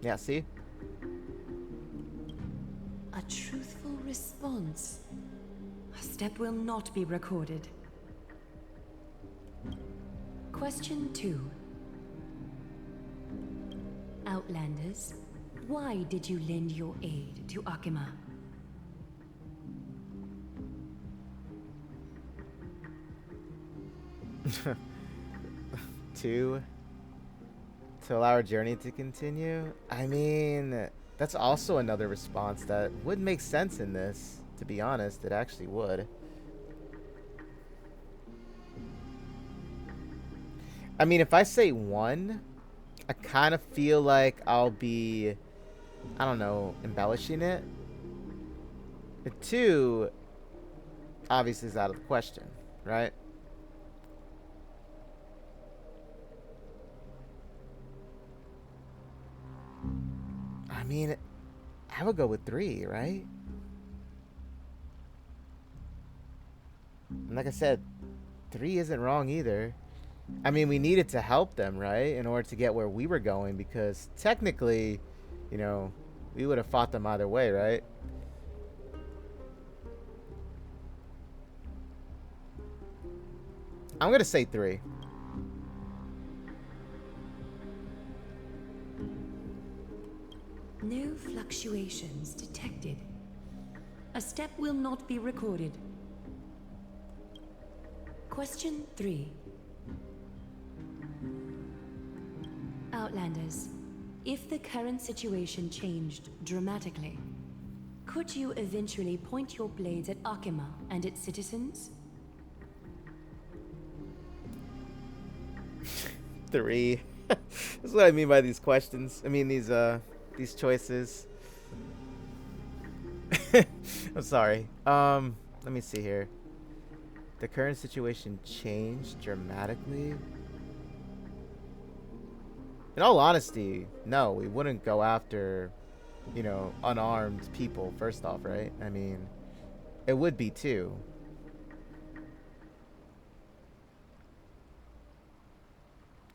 Yeah, see? A truthful response. A step will not be recorded. Question 2. Outlanders, why did you lend your aid to Akima? Two, to allow our journey to continue? I mean, that's also another response that would make sense in this. To be honest, it actually would. I mean, if I say 1, I kind of feel like I'll be... I don't know, embellishing it. The 2 obviously is out of the question, right? I mean, I would go with 3, right? And like I said, 3 isn't wrong either. I mean, we needed to help them, right? In order to get where we were going, because technically... You know, we would have fought them either way, right? I'm gonna say 3. No fluctuations detected. A step will not be recorded. Question 3. Outlanders, if the current situation changed dramatically, could you eventually point your blades at Akima and its citizens? 3. That's what I mean by these questions. I mean these choices. I'm sorry. Let me see here. The current situation changed dramatically. In all honesty, no, we wouldn't go after you know, unarmed people, first off, right? I mean, it would be too.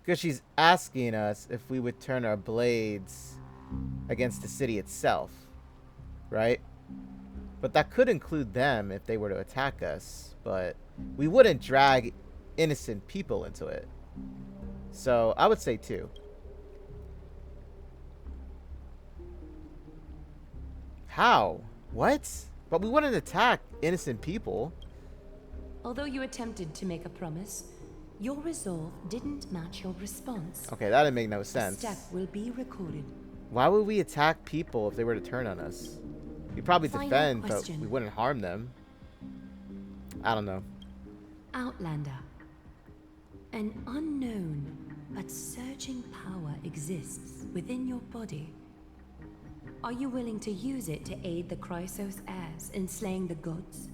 Because she's asking us if we would turn our blades against the city itself, right? But that could include them if they were to attack us, but we wouldn't drag innocent people into it. So I would say 2. How? What? But we wouldn't attack innocent people. Although you attempted to make a promise, your resolve didn't match your response. Okay, that didn't make no sense. The step will be recorded. Why would we attack people if they were to turn on us? We'd probably Final defend, but question. we wouldn't harm them. I don't know. Outlander. An unknown but surging power exists within your body. Are you willing to use it to aid the Chrysos Heirs in slaying the gods?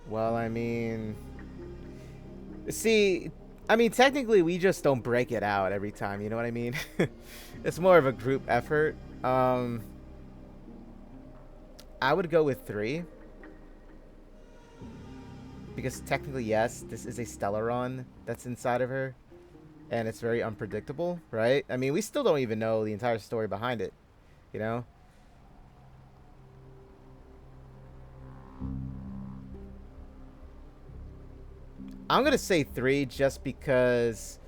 Well, I mean... See, I mean, technically we just don't break it out every time, you know what I mean? It's more of a group effort. I would go with 3. Because technically, yes, this is a Stellaron that's inside of her. And it's very unpredictable, right? I mean, we still don't even know the entire story behind it, you know? I'm going to say 3 just because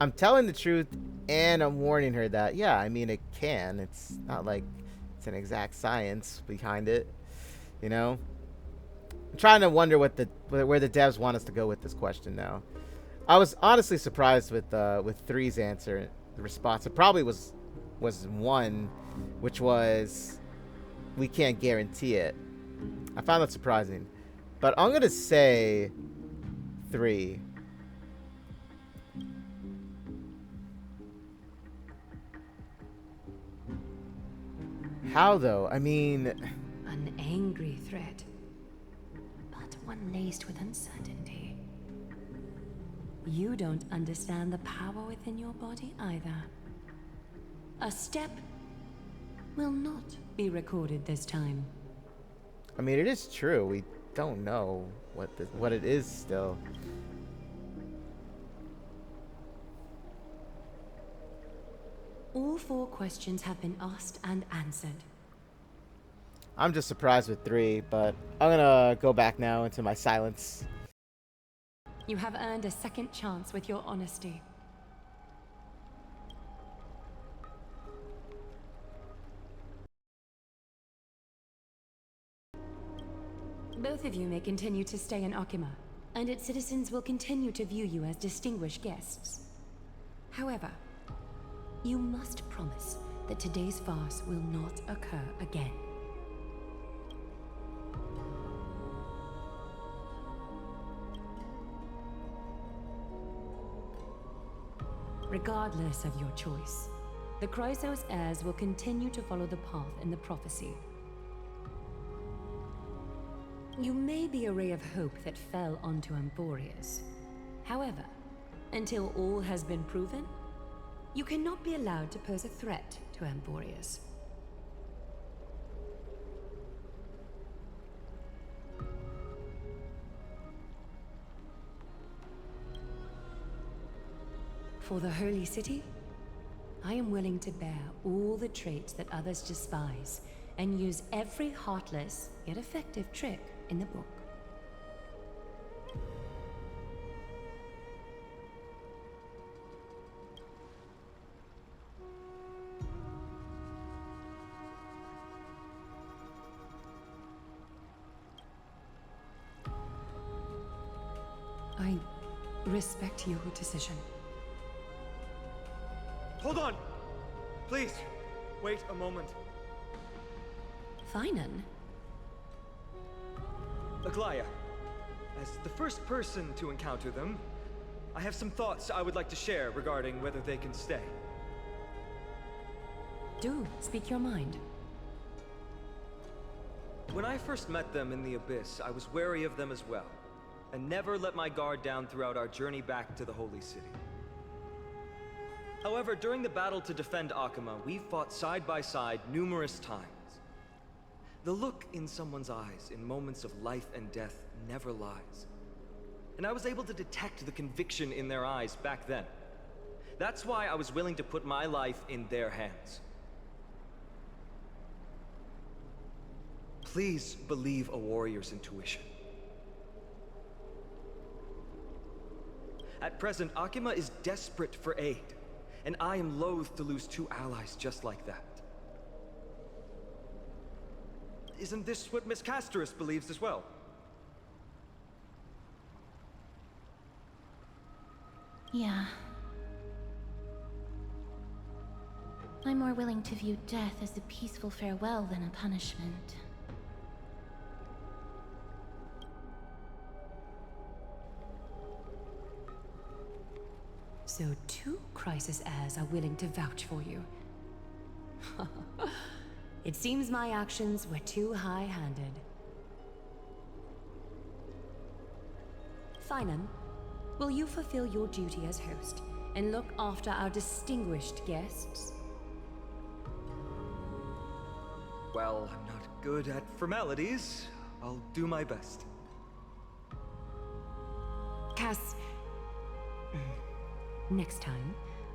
I'm telling the truth and I'm warning her that, yeah, I mean, it can. It's not like it's an exact science behind it, you know? I'm trying to wonder where the devs want us to go with this question now. I was honestly surprised with 3's answer, the response. It probably was 1, which was we can't guarantee it. I found that surprising. But I'm going to say 3. How though? I mean... An angry threat, but one laced with uncertainty. You don't understand the power within your body either. A step will not be recorded this time. I mean, it is true. We don't know what it is still. All 4 questions have been asked and answered. I'm just surprised with 3, but I'm gonna go back now into my silence. You have earned a second chance with your honesty. Both of you may continue to stay in Akima, and its citizens will continue to view you as distinguished guests. However, you must promise that today's farce will not occur again. Regardless of your choice, the Chrysos Heirs will continue to follow the path in the prophecy. You may be a ray of hope that fell onto Amphoreus. However, until all has been proven, you cannot be allowed to pose a threat to Amphoreus. For the Holy City, I am willing to bear all the traits that others despise and use every heartless yet effective trick in the book. I respect your decision. Hold on! Please, wait a moment. Finan? Aglaea, as the first person to encounter them, I have some thoughts I would like to share regarding whether they can stay. Do speak your mind. When I first met them in the Abyss, I was wary of them as well, and never let my guard down throughout our journey back to the Holy City. However, during the battle to defend Akama, we fought side by side numerous times. The look in someone's eyes in moments of life and death never lies. And I was able to detect the conviction in their eyes back then. That's why I was willing to put my life in their hands. Please believe a warrior's intuition. At present, Akama is desperate for aid, and I am loath to lose two allies just like that. Isn't this what Miss Casterus believes as well? Yeah. I'm more willing to view death as a peaceful farewell than a punishment. So 2 Chrysos Heirs are willing to vouch for you. It seems my actions were too high-handed. Finan, will you fulfill your duty as host and look after our distinguished guests? Well, I'm not good at formalities. I'll do my best. Cass, next time,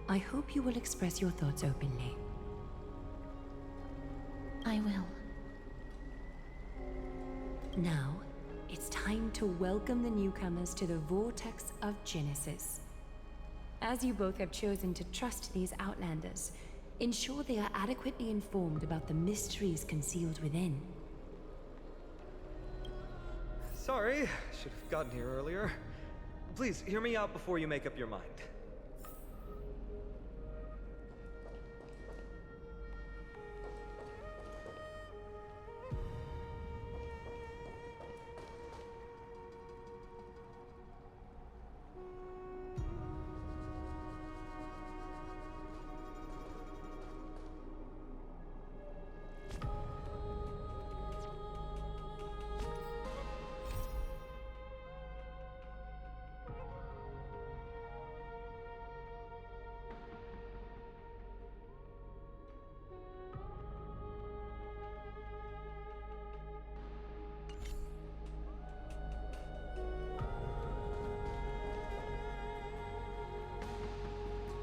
I hope you will express your thoughts openly. I will. Now, it's time to welcome the newcomers to the Vortex of Genesis. As you both have chosen to trust these Outlanders, ensure they are adequately informed about the mysteries concealed within. Sorry, should have gotten here earlier. Please, hear me out before you make up your mind.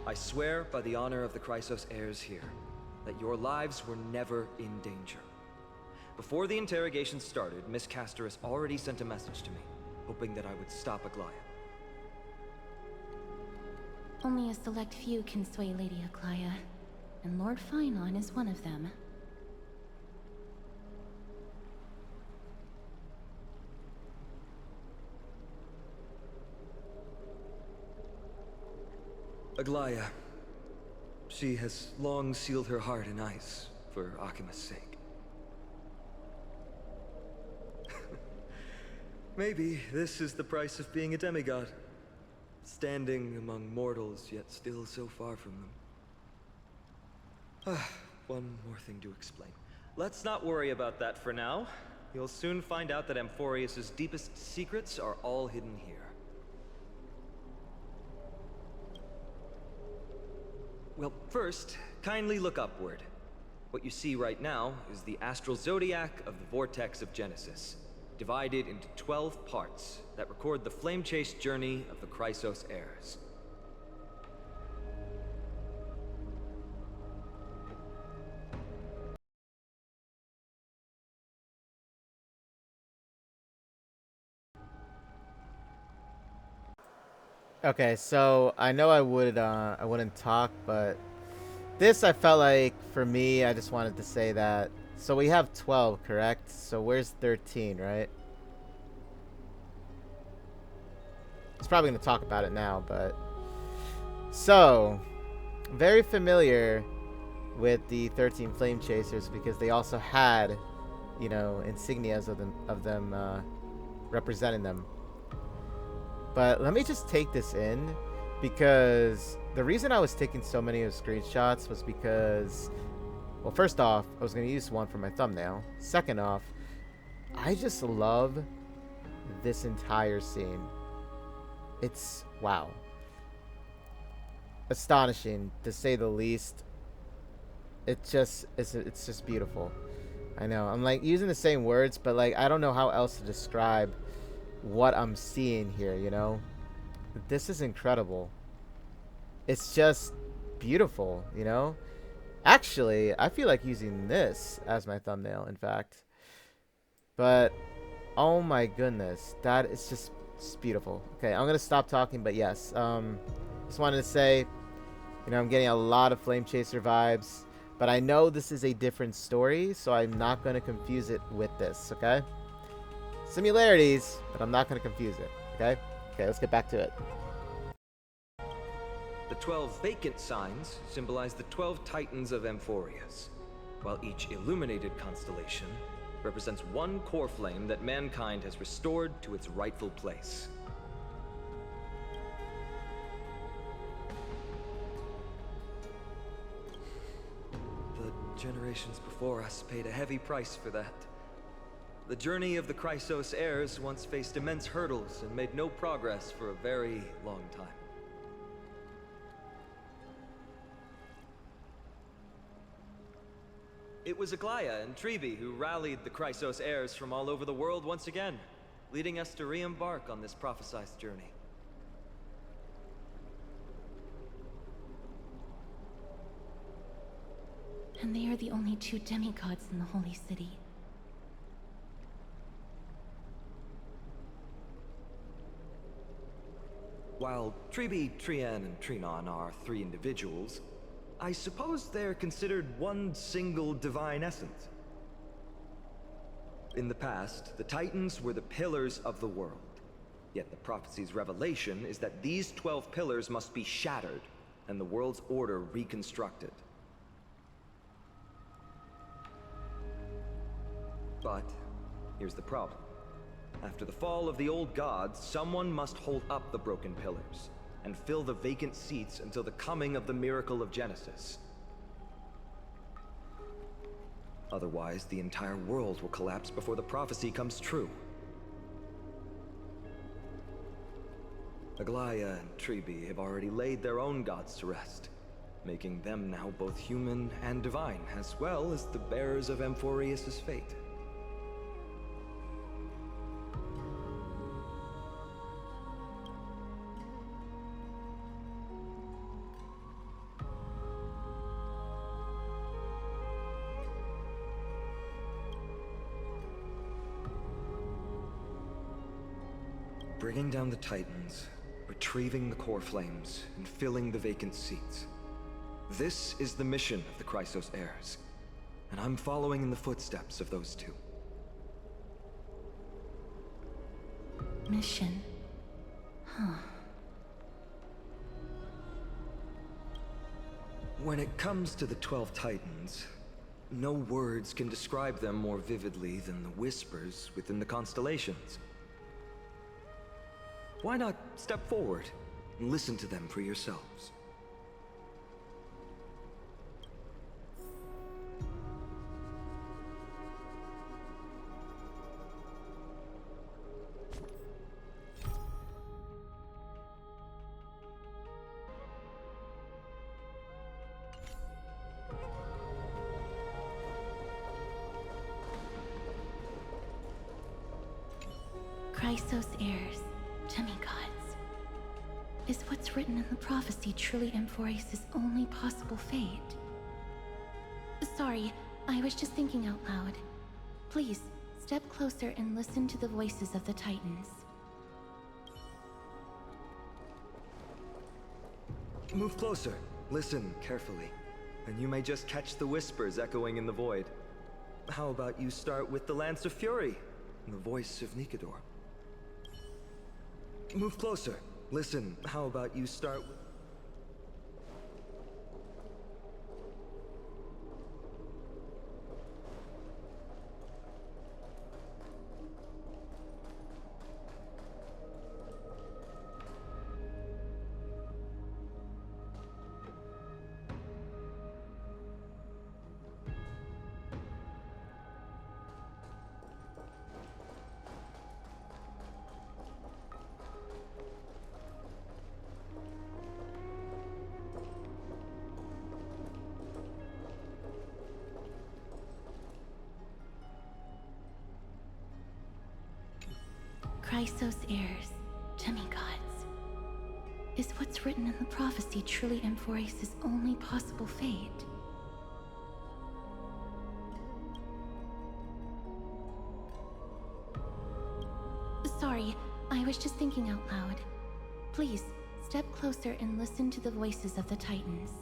I swear by the honor of the Chrysos Heirs here, that your lives were never in danger. Before the interrogation started, Miss Casterus already sent a message to me, hoping that I would stop Aglaea. Only a select few can sway Lady Aglaea, and Lord Finon is one of them. Aglaea. She has long sealed her heart in ice for Akima's sake. Maybe this is the price of being a demigod. Standing among mortals, yet still so far from them. One more thing to explain. Let's not worry about that for now. You'll soon find out that Amphoreus' deepest secrets are all hidden here. Well, first, kindly look upward. What you see right now is the astral zodiac of the Vortex of Genesis, divided into 12 parts that record the flame-chased journey of the Chrysos Heirs. Okay, so I know I wouldn't talk, but this I felt like for me, I just wanted to say that. So we have 12, correct? So where's 13, right? He's probably gonna talk about it now, but so very familiar with the 13 flame chasers because they also had, you know, insignias of them representing them. But let me just take this in, because the reason I was taking so many of the screenshots was because, well, first off, I was going to use one for my thumbnail. Second off, I just love this entire scene. It's wow. Astonishing, to say the least. It's just beautiful. I know. I'm like using the same words, but like I don't know how else to describe what I'm seeing here, you know? This is incredible. It's just beautiful, you know? Actually, I feel like using this as my thumbnail, in fact. But oh my goodness, that is just beautiful. Okay, I'm gonna stop talking, but yes, just wanted to say, you know, I'm getting a lot of Flame Chaser vibes, but I know this is a different story, so I'm not gonna confuse it with this. Okay, similarities, but I'm not gonna confuse it. Okay, let's get back to it. The 12 vacant signs symbolize the 12 titans of Amphoreus, while each illuminated constellation represents one core flame that mankind has restored to its rightful place. The generations before us paid a heavy price for that. The journey of the Chrysos Heirs once faced immense hurdles and made no progress for a very long time. It was Aglaea and Tribe who rallied the Chrysos Heirs from all over the world once again, leading us to re-embark on this prophesized journey. And they are the only 2 demigods in the Holy City. While Tribe, Trian, and Trinon are 3 individuals, I suppose they're considered one single divine essence. In the past, the Titans were the pillars of the world. Yet the prophecy's revelation is that these 12 pillars must be shattered, and the world's order reconstructed. But here's the problem. After the fall of the old gods, someone must hold up the broken pillars and fill the vacant seats until the coming of the miracle of Genesis. Otherwise, the entire world will collapse before the prophecy comes true. Aglaea and Tribe have already laid their own gods to rest, making them now both human and divine, as well as the bearers of Amphoreus' fate. Bringing down the Titans, retrieving the core flames, and filling the vacant seats. This is the mission of the Chrysos Heirs, and I'm following in the footsteps of those 2. Mission? Huh. When it comes to the 12 Titans, no words can describe them more vividly than the whispers within the constellations. Why not step forward and listen to them for yourselves? Chrysos Heirs, demigods. Is what's written in the prophecy truly Amphoreus' only possible fate? Sorry, I was just thinking out loud. Please, step closer and listen to the voices of the Titans. Move closer, listen carefully, and you may just catch the whispers echoing in the void. How about you start with the Lance of Fury, and the voice of Nikador? Move closer. Listen, how about you start with... Chrysos Heirs, demigods. Is what's written in the prophecy truly Amphoreus' only possible fate? Sorry, I was just thinking out loud. Please, step closer and listen to the voices of the Titans.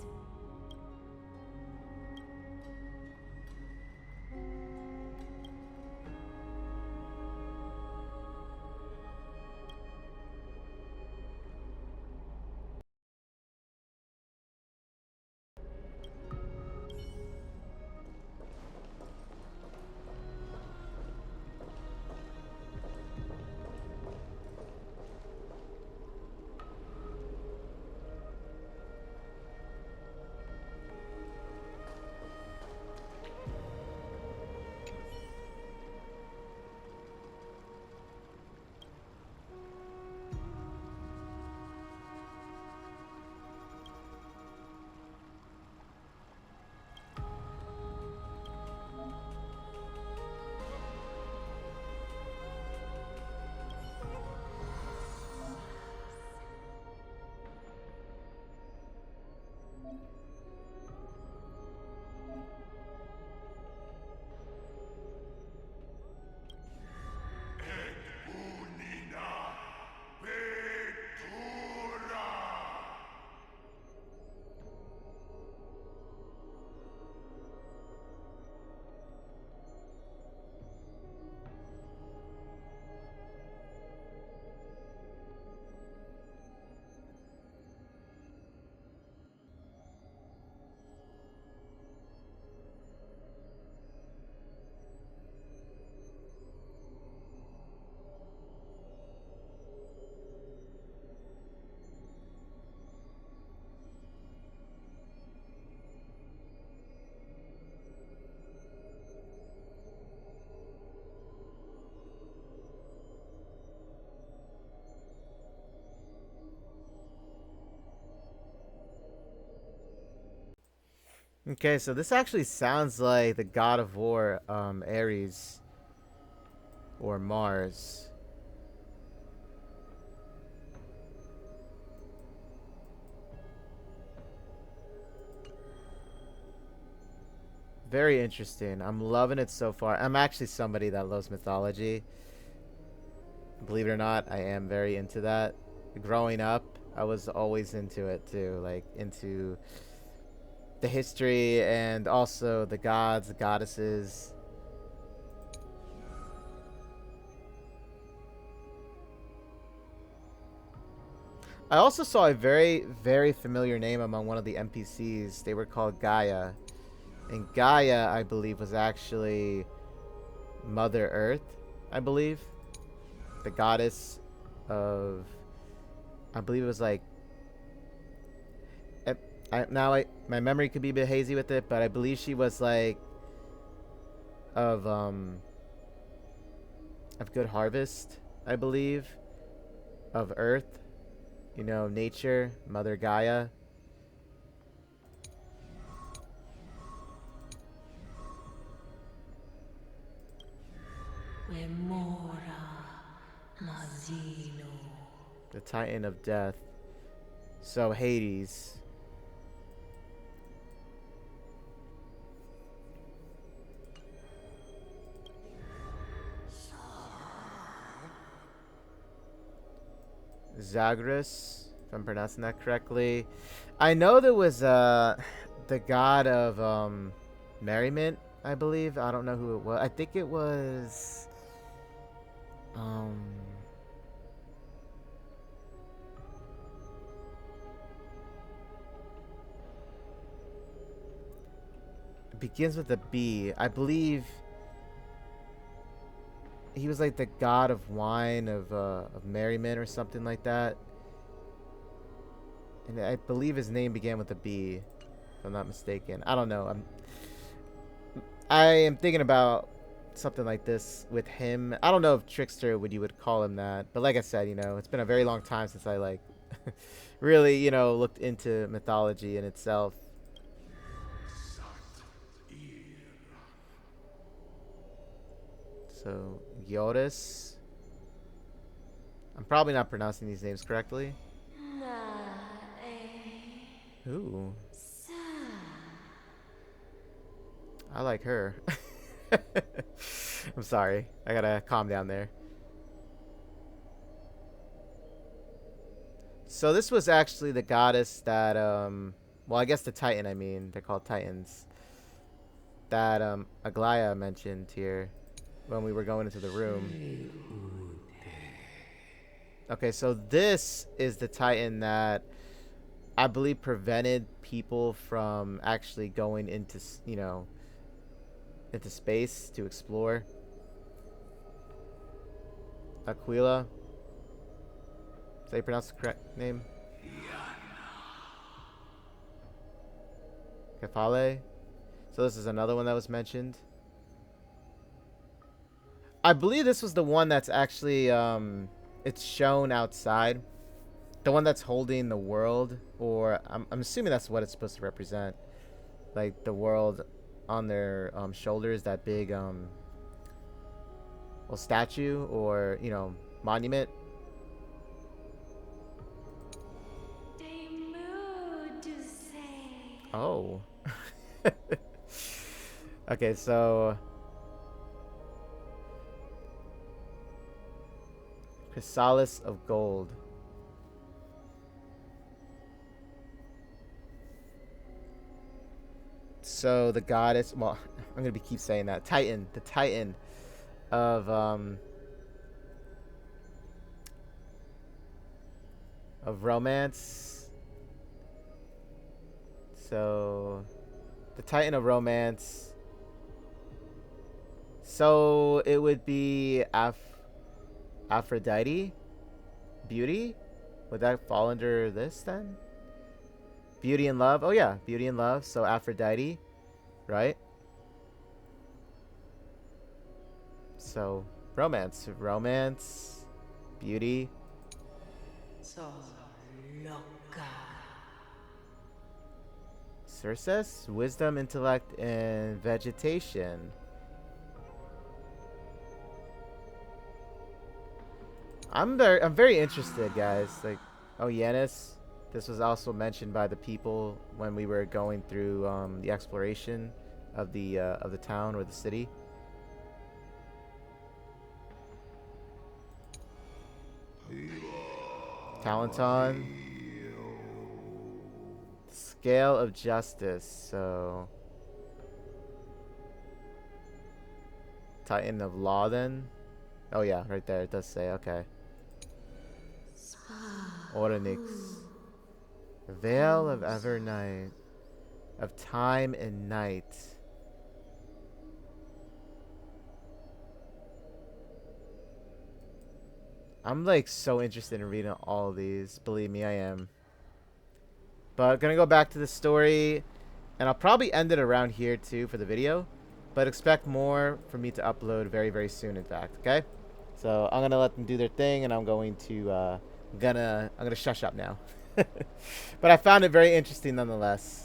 Okay, so this actually sounds like the god of war, Ares or Mars. Very interesting. I'm loving it so far. I'm actually somebody that loves mythology. Believe it or not, I am very into that. Growing up, I was always into it too, like into the history and also the gods, the goddesses. I also saw a very, very familiar name among one of the NPCs. They were called Gaia. And Gaia, I believe, was actually Mother Earth, I believe. The goddess of... I believe it was like... my memory could be a bit hazy with it, but I believe she was like... Of good harvest, I believe. Of Earth. You know, nature, Mother Gaia. The Titan of Death. So Hades. Zagreus, if I'm pronouncing that correctly. I know there was the god of merriment, I believe. I don't know who it was. I think it was it begins with a B. I believe he was like the god of wine, of merriment or something like that. And I believe his name began with a B, if I'm not mistaken. I don't know. I am thinking about something like this with him. I don't know if Trickster you would call him that, but like I said, you know, it's been a very long time since I like really, you know, looked into mythology in itself. So Gyorus, I'm probably not pronouncing these names correctly. Ooh. I like her. I'm sorry. I gotta calm down there. So this was actually the goddess that, well, I guess the Titan, I mean. They're called Titans. That, Aglaea mentioned here when we were going into the room. Okay, so this is the Titan that I believe prevented people from actually going into, you know, into space to explore. Aquila. Is that you pronounce the correct name? Kefale. So this is another one that was mentioned. I believe this was the one that's actually, it's shown outside. The one that's holding the world, or I'm assuming that's what it's supposed to represent. Like the world on their shoulders, that big well, statue or, you know, monument. Oh. Okay, so Chrysalis of gold. So the goddess, well, I'm gonna keep saying that. Titan, the Titan of romance. So the Titan of romance. So it would be Aphrodite, beauty. Would that fall under this then? Beauty and love. Oh yeah, beauty and love. So Aphrodite, right? So romance, beauty. So loca. Chrysos, wisdom, intellect, and vegetation. I'm very interested, guys. Like, oh, Yanis. This was also mentioned by the people when we were going through the exploration of the town or the city. Talenton. Scale of justice. So Titan of law then. Oh yeah, right there it does say. Okay. Oronix. Veil of Evernight. Of time and night. I'm like so interested in reading all of these. Believe me, I am. But gonna go back to the story, and I'll probably end it around here too for the video. But expect more for me to upload very, very soon. In fact, okay. So I'm gonna let them do their thing, and I'm going to I'm gonna shush up now. But I found it very interesting nonetheless.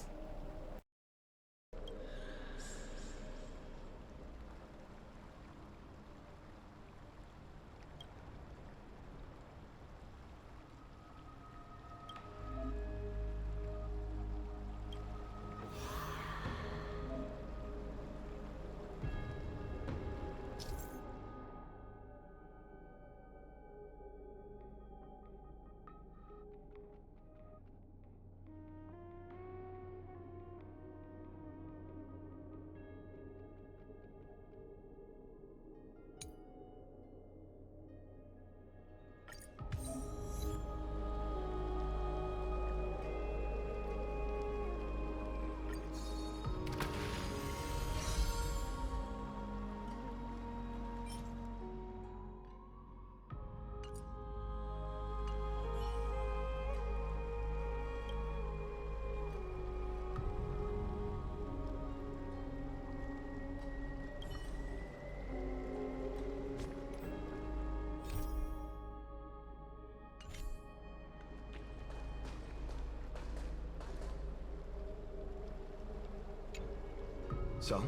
So?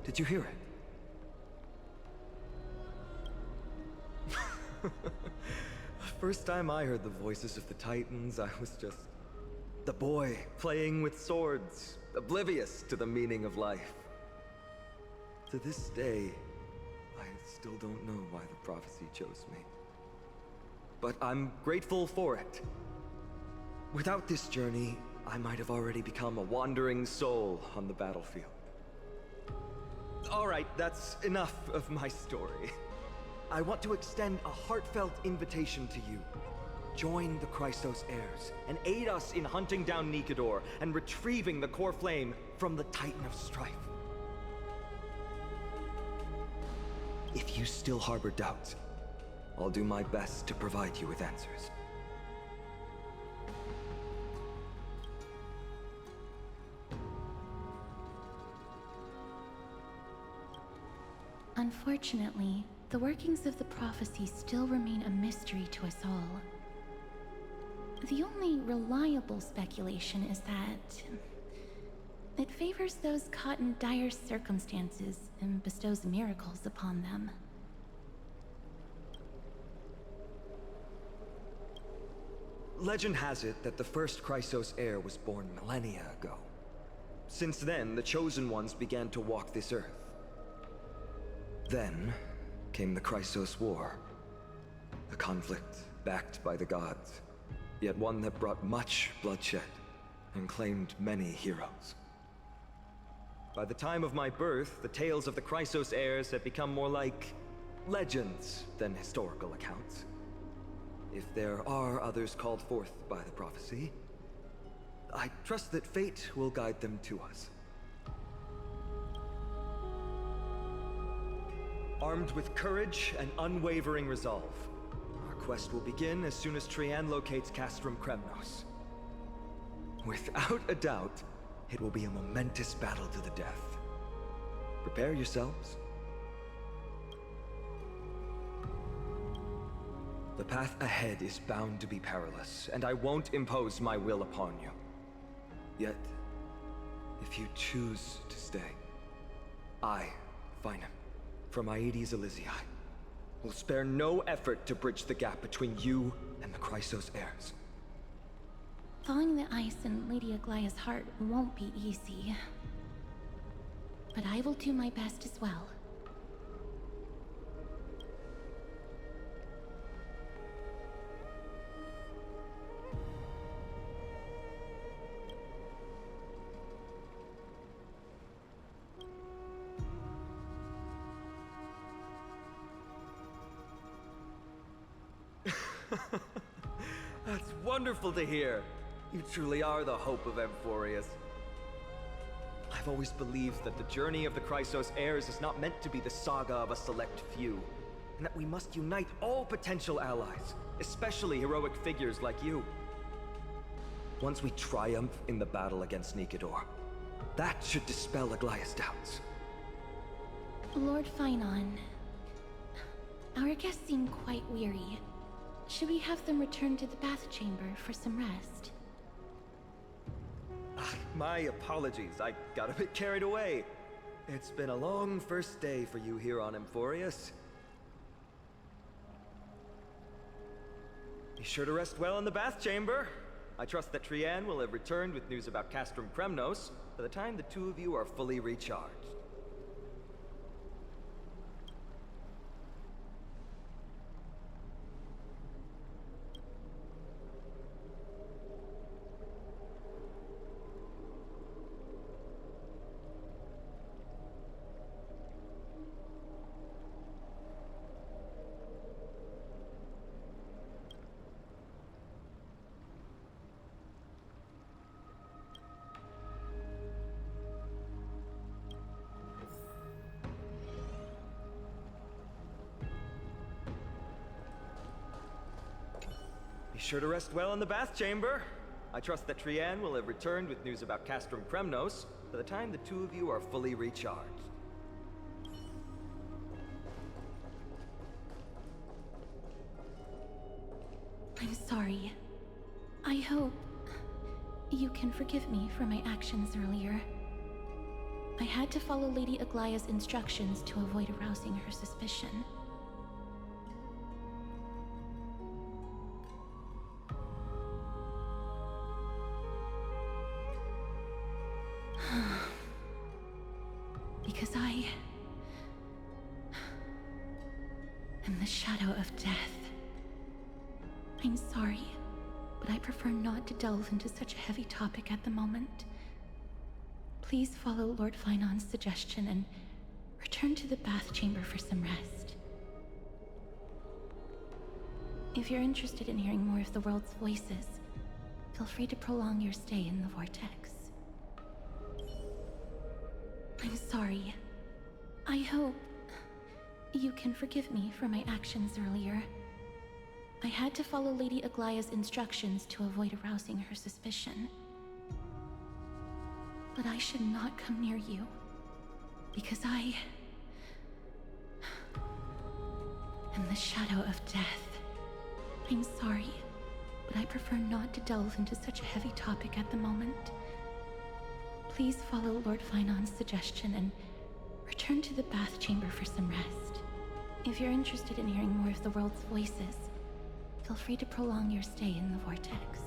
Did you hear it? first time I heard the voices of the Titans, I was just the boy playing with swords, oblivious to the meaning of life. To this day, I still don't know why the prophecy chose me. But I'm grateful for it. Without this journey, I might have already become a wandering soul on the battlefield. All right, that's enough of my story. I want to extend a heartfelt invitation to you. Join the Chrysos Heirs and aid us in hunting down Nikedor and retrieving the core flame from the Titan of Strife. If you still harbor doubts, I'll do my best to provide you with answers. Unfortunately, the workings of the prophecy still remain a mystery to us all. The only reliable speculation is that it favors those caught in dire circumstances and bestows miracles upon them. Legend has it that the first Chrysos heir was born millennia ago. Since then, the Chosen Ones began to walk this earth. Then came the Chrysos War. A conflict backed by the gods, yet one that brought much bloodshed and claimed many heroes. By the time of my birth, the tales of the Chrysos heirs had become more like legends than historical accounts. If there are others called forth by the prophecy, I trust that fate will guide them to us. Armed with courage and unwavering resolve, our quest will begin as soon as Trian locates Castrum Kremnos. Without a doubt, it will be a momentous battle to the death. Prepare yourselves. The path ahead is bound to be perilous, and I won't impose my will upon you. Yet, if you choose to stay, I, Finam, from Aedes Elysiae, will spare no effort to bridge the gap between you and the Chrysos heirs. Thawing the ice in Lady Aglaea's heart won't be easy. But I will do my best as well. That's wonderful to hear. You truly are the hope of Amphoreus. I've always believed that the journey of the Chrysos heirs is not meant to be the saga of a select few, and that we must unite all potential allies, especially heroic figures like you. Once we triumph in the battle against Nikedor, that should dispel Aglaea's doubts. Lord Finon, our guests seem quite weary. Should we have them return to the bath chamber for some rest? My apologies, I got a bit carried away. It's been a long first day for you here on Amphoreus. Be sure to rest well in the bath chamber. I trust that Trian will have returned with news about Castrum Kremnos by the time the two of you are fully recharged. Be sure to rest well in the bath chamber. I trust that Trian will have returned with news about Castrum Kremnos by the time the two of you are fully recharged. I'm sorry. I hope you can forgive me for my actions earlier. I had to follow Lady Aglaea's instructions to avoid arousing her suspicion. and the shadow of death. I'm sorry, but I prefer not to delve into such a heavy topic at the moment. Please follow Lord Finon's suggestion and return to the bath chamber for some rest. If you're interested in hearing more of the world's voices, feel free to prolong your stay in the Vortex. I'm sorry. I hope you can forgive me for my actions earlier. I had to follow Lady Aglaea's instructions to avoid arousing her suspicion. But I should not come near you, because I am the shadow of death. I'm sorry, but I prefer not to delve into such a heavy topic at the moment. Please follow Lord Finon's suggestion and return to the bath chamber for some rest. If you're interested in hearing more of the world's voices, feel free to prolong your stay in the Vortex.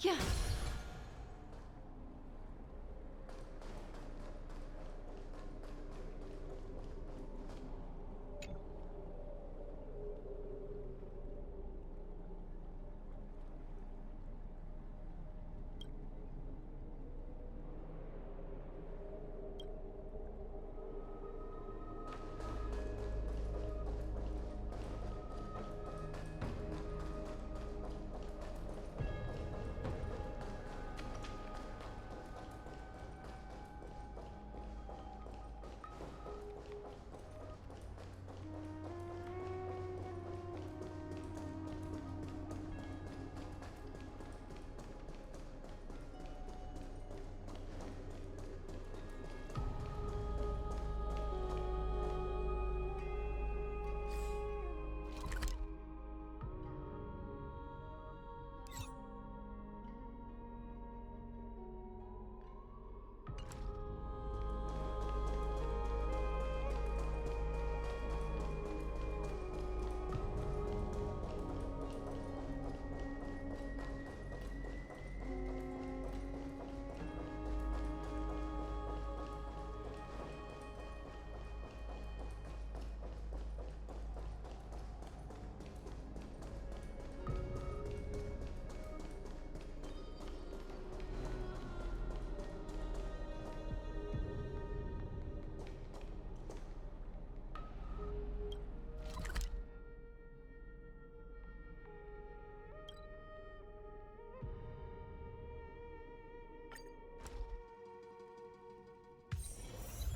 Yeah.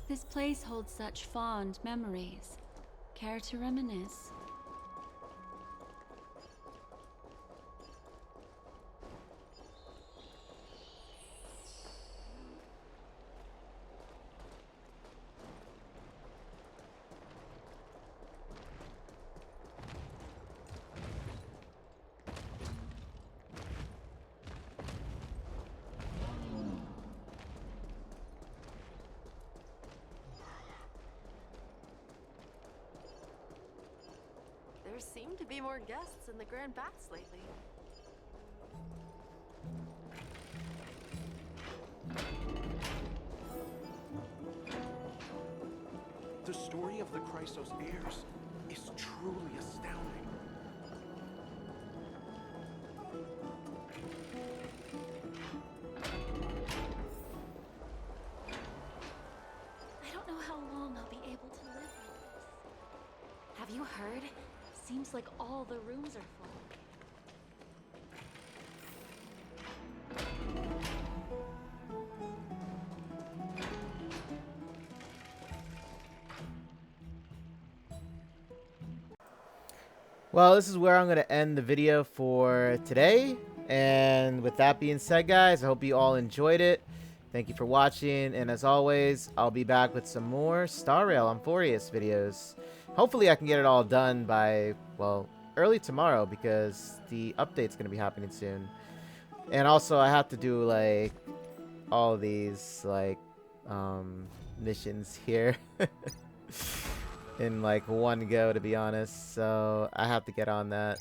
This place holds such fond memories. Care to reminisce? There seem to be more guests in the Grand Baths lately. The story of the Chrysos Heirs is truly astounding. I don't know how long I'll be able to live with this. Have you heard? Seems like all the rooms are full. Well, this is where I'm going to end the video for today. And with that being said, guys, I hope you all enjoyed it. Thank you for watching. And as always, I'll be back with some more Star Rail Amphoreus videos. Hopefully I can get it all done by, well, early tomorrow, because the update's going to be happening soon. And also I have to do like all these like missions here in like one go, to be honest. So I have to get on that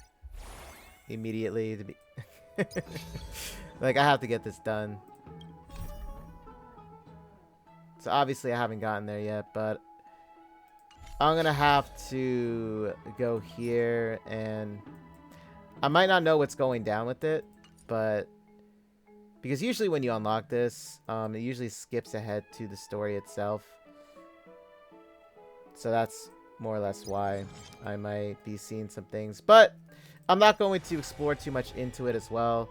immediately to be like, I have to get this done. So obviously I haven't gotten there yet, but I'm gonna have to go here, and I might not know what's going down with it, but because usually when you unlock this, it usually skips ahead to the story itself. So that's more or less why I might be seeing some things. But I'm not going to explore too much into it as well.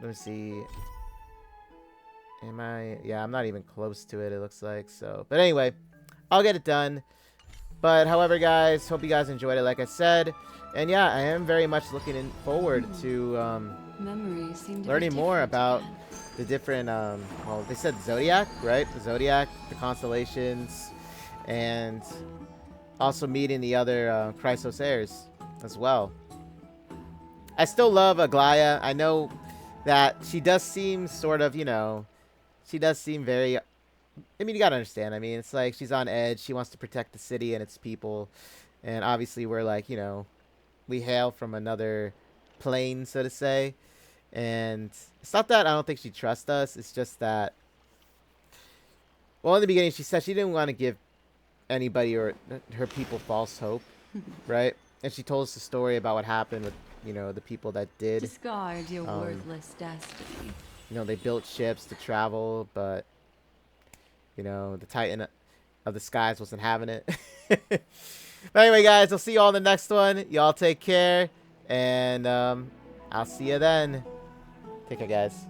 Let me see. Am I? Yeah, I'm not even close to it, it looks like. So, but anyway, I'll get it done. But however, guys, hope you guys enjoyed it, like I said. And yeah, I am very much looking forward to Memories seem to learning be more different about again. the different, well, they said Zodiac, right? The Zodiac, the constellations, and also meeting the other Chrysos Heirs as well. I still love Aglaea. I know that she does seem sort of, you know, she does seem very, I mean, you gotta understand. I mean, it's like she's on edge. She wants to protect the city and its people. And obviously we're like, you know, we hail from another plane, so to say. And it's not that I don't think she trusts us. It's just that, well, in the beginning she said she didn't want to give anybody or her people false hope, right? And she told us the story about what happened with, you know, the people that did. Discard your worthless destiny. You know, they built ships to travel, but, you know, the Titan of the skies wasn't having it. But anyway, guys, I'll see you all in the next one. Y'all take care, and I'll see you then. Take care, guys.